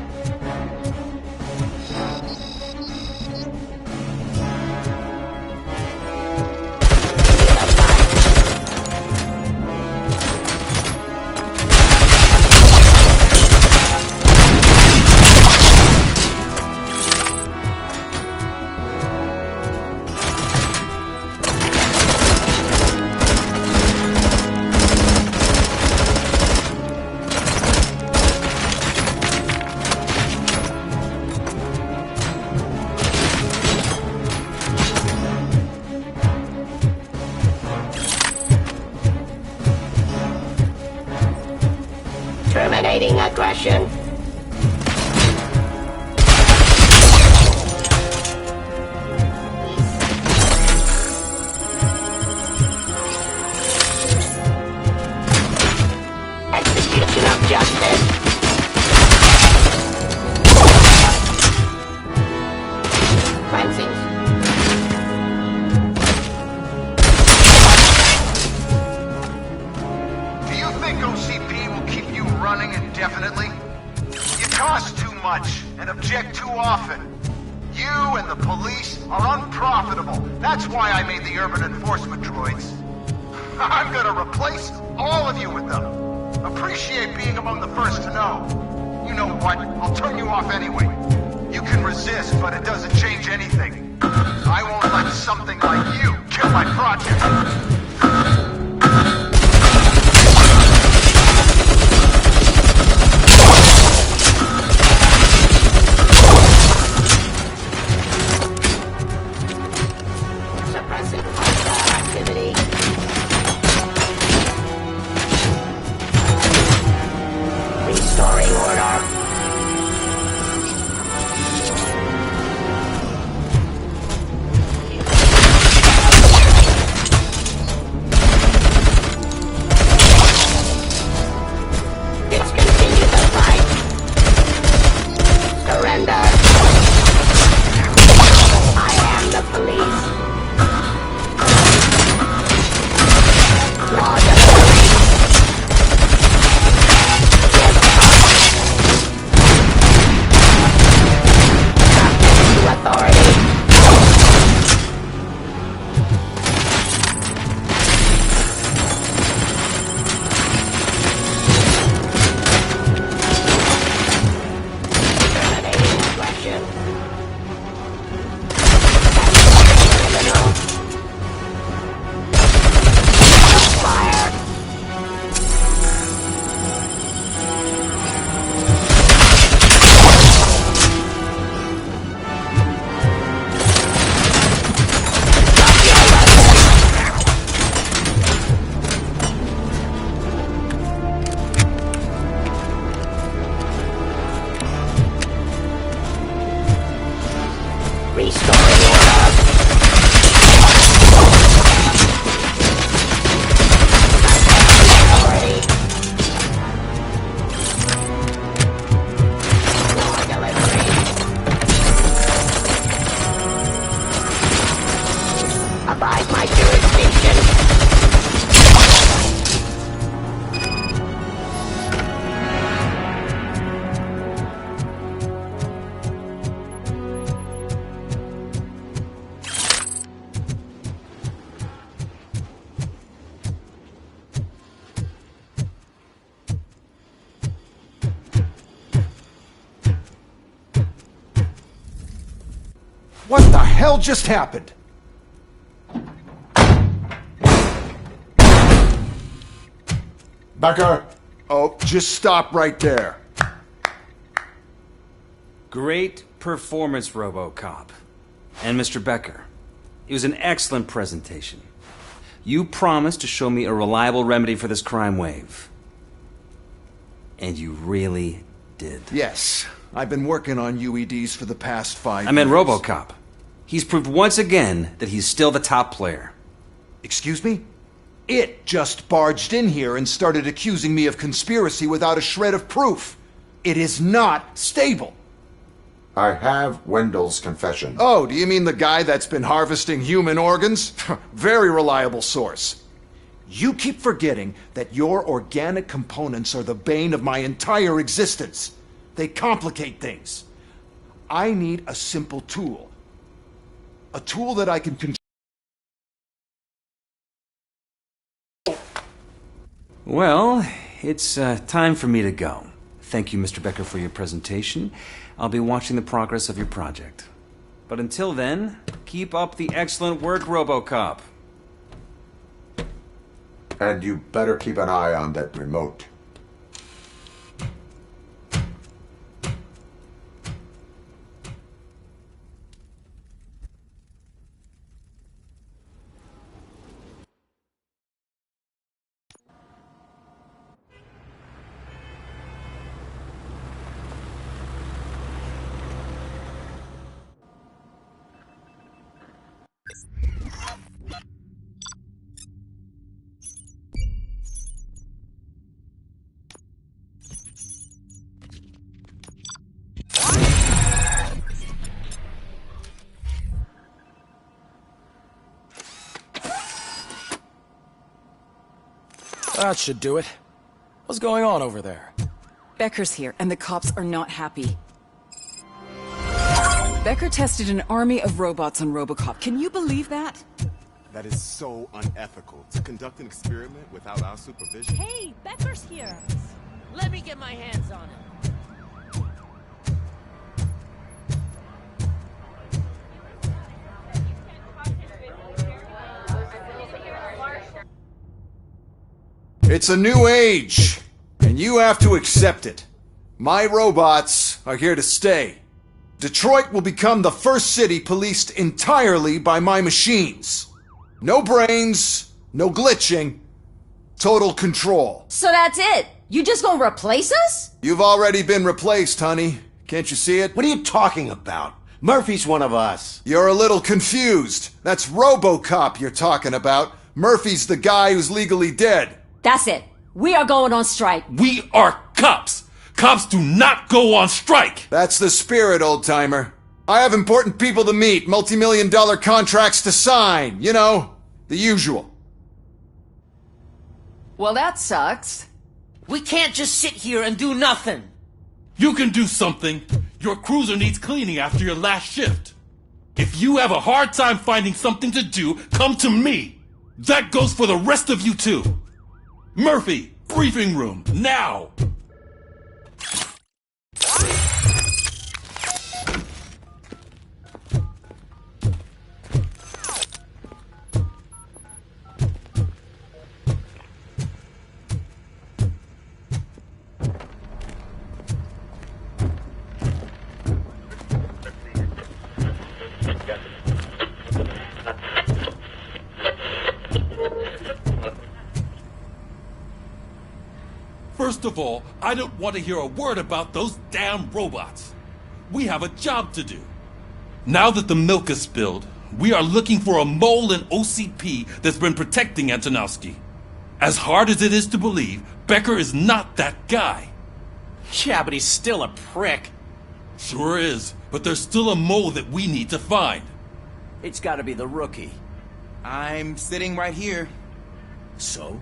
Terminating aggression. Execution of justice. Cleansing. Do you think OCP will keep you running indefinitely? You cost too much and object too often. You and the police are unprofitable. That's why I made the urban enforcement droids. I'm gonna replace all of you with them. Appreciate being among the first to know. You know what? I'll turn you off anyway. You can resist, but it doesn't change anything. I won't let something like you kill my project. Suppressing hostile activity. Restoring order. hell just happened? Becker! Oh, just stop right there. Great performance, Robocop. And Mr. Becker, it was an excellent presentation. You promised to show me a reliable remedy for this crime wave. And you really did. Yes, I've been working on UEDs for the past 5 years. I meant Robocop. He's proved once again that he's still the top player. Excuse me? It just barged in here and started accusing me of conspiracy without a shred of proof. It is not stable. I have Wendell's confession. Oh, do you mean the guy that's been harvesting human organs? Very reliable source. You keep forgetting that your organic components are the bane of my entire existence. They complicate things. I need a simple tool. A tool that I can control. Well, it's time for me to go. Thank you, Mr. Becker, for your presentation. I'll be watching the progress of your project. But until then, keep up the excellent work, Robocop. And you better keep an eye on that remote. That should do it. What's going on over there? Becker's here, and the cops are not happy. Becker tested an army of robots on Robocop. Can you believe that? That is so unethical. To conduct an experiment without our supervision. Hey, Becker's here. Let me get my hands on him. It's a new age, and you have to accept it. My robots are here to stay. Detroit will become the first city policed entirely by my machines. No brains, no glitching, total control. So that's it? You just gonna replace us? You've already been replaced, honey. Can't you see it? What are you talking about? Murphy's one of us. You're a little confused. That's Robocop you're talking about. Murphy's the guy who's legally dead. That's it. We are going on strike. We are cops. Cops do not go on strike. That's the spirit, old-timer. I have important people to meet, multi-million-dollar contracts to sign. You know, the usual. Well, that sucks. We can't just sit here and do nothing. You can do something. Your cruiser needs cleaning after your last shift. If you have a hard time finding something to do, come to me. That goes for the rest of you too. Murphy, briefing room, now! First of all, I don't want to hear a word about those damn robots. We have a job to do. Now that the milk is spilled, we are looking for a mole in OCP that's been protecting Antonowski. As hard as it is to believe, Becker is not that guy. Yeah, but he's still a prick. Sure is, but there's still a mole that we need to find. It's gotta be the rookie. I'm sitting right here. So?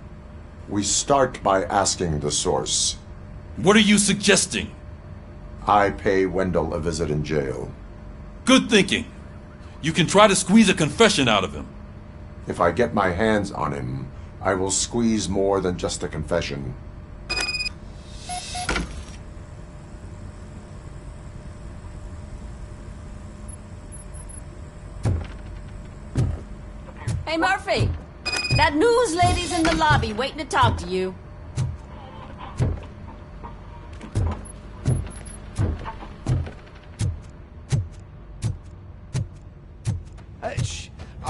We start by asking the source. What are you suggesting? I pay Wendell a visit in jail. Good thinking. You can try to squeeze a confession out of him. If I get my hands on him, I will squeeze more than just a confession. Hey! That news lady's in the lobby waiting to talk to you.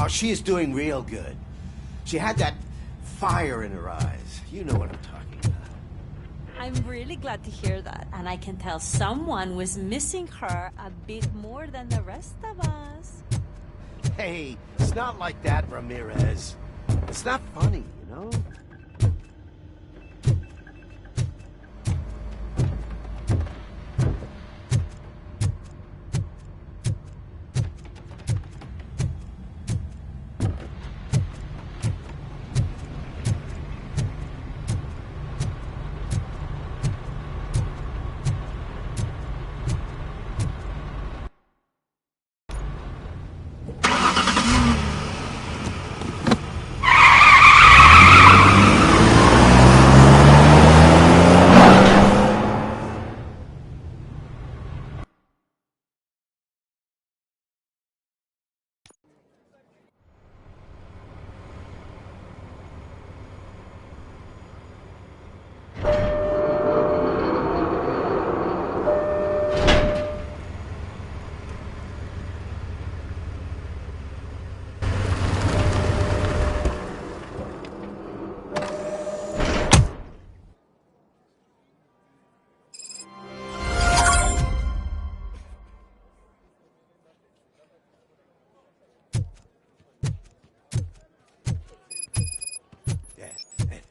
She is doing real good. She had that fire in her eyes. You know what I'm talking about. I'm really glad to hear that, and I can tell someone was missing her a bit more than the rest of us. Hey, it's not like that, Ramirez. It's not funny, you know?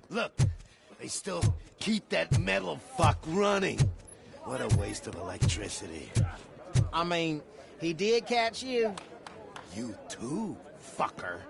Look, they still keep that metal fuck running. What a waste of electricity. I mean, he did catch you. You too, fucker.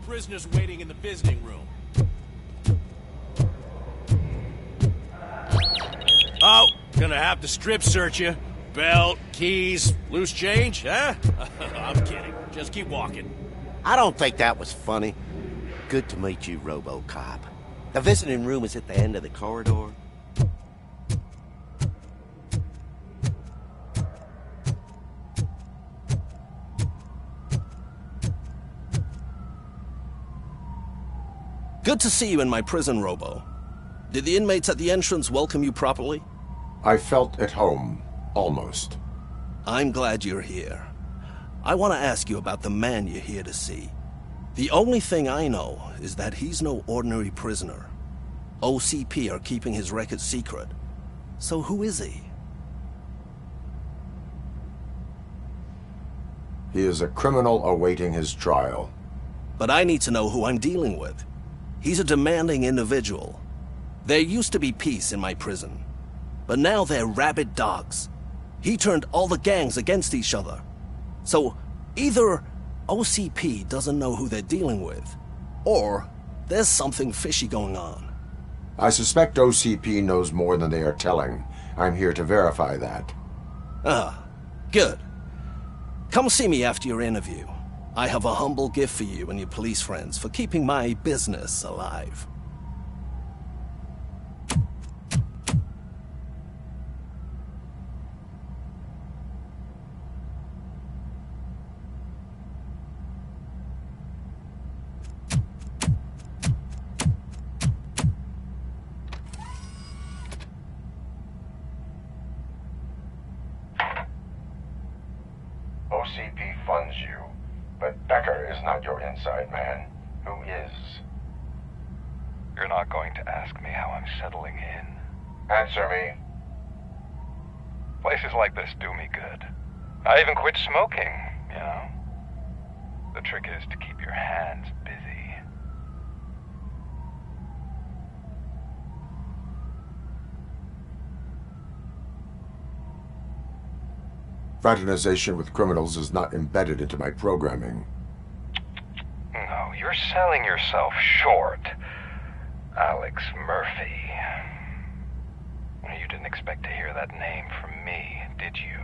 Prisoners waiting in the visiting room. Oh, gonna have to strip search you. Belt, keys, loose change, huh? I'm kidding. Just keep walking. I don't think that was funny. Good to meet you, Robocop. The visiting room is at the end of the corridor. Good to see you in my prison, Robo. Did the inmates at the entrance welcome you properly? I felt at home, almost. I'm glad you're here. I want to ask you about the man you're here to see. The only thing I know is that he's no ordinary prisoner. OCP are keeping his record secret. So who is he? He is a criminal awaiting his trial. But I need to know who I'm dealing with. He's a demanding individual. There used to be peace in my prison, but now they're rabid dogs. He turned all the gangs against each other. So either OCP doesn't know who they're dealing with, or there's something fishy going on. I suspect OCP knows more than they are telling. I'm here to verify that. Ah, good. Come see me after your interview. I have a humble gift for you and your police friends for keeping my business alive. OCP funds you, but Becker is not your inside man. Who is? You're not going to ask me how I'm settling in. Answer me. Places like this do me good. I even quit smoking, you know. The trick is to keep your hands busy. Fraternization with criminals is not embedded into my programming. No, you're selling yourself short, Alex Murphy. You didn't expect to hear that name from me, did you?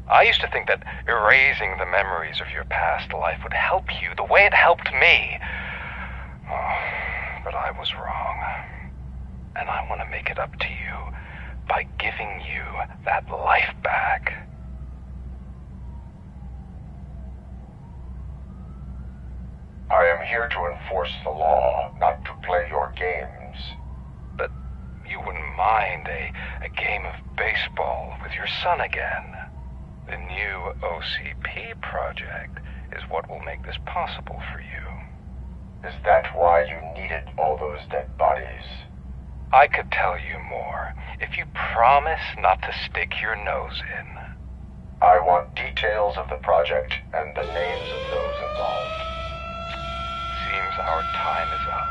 I used to think that erasing the memories of your past life would help you the way it helped me. Oh, but I was wrong. And I want to make it up to you by giving you that life back. I am here to enforce the law, not to play your games. But you wouldn't mind a game of baseball with your son again. The new OCP project is what will make this possible for you. Is that why you needed all those dead bodies? I could tell you more if you promise not to stick your nose in. I want details of the project and the names of those involved. Seems our time is up.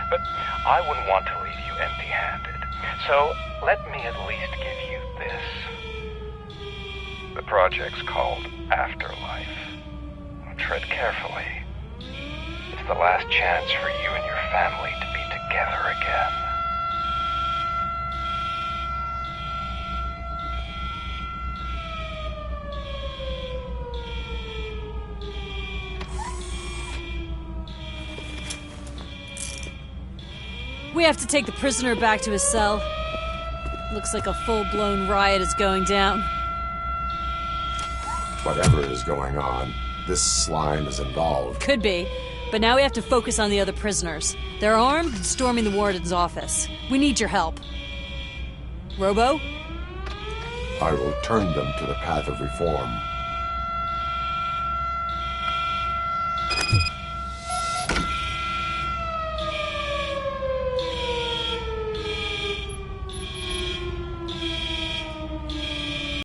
But I wouldn't want to leave you empty-handed. So let me at least give you this. The project's called Afterlife. Tread carefully. It's the last chance for you and your family to be together again. We have to take the prisoner back to his cell. Looks like a full-blown riot is going down. Whatever is going on, this slime is involved. Could be, but now we have to focus on the other prisoners. They're armed and storming the warden's office. We need your help. Robo? I will turn them to the path of reform.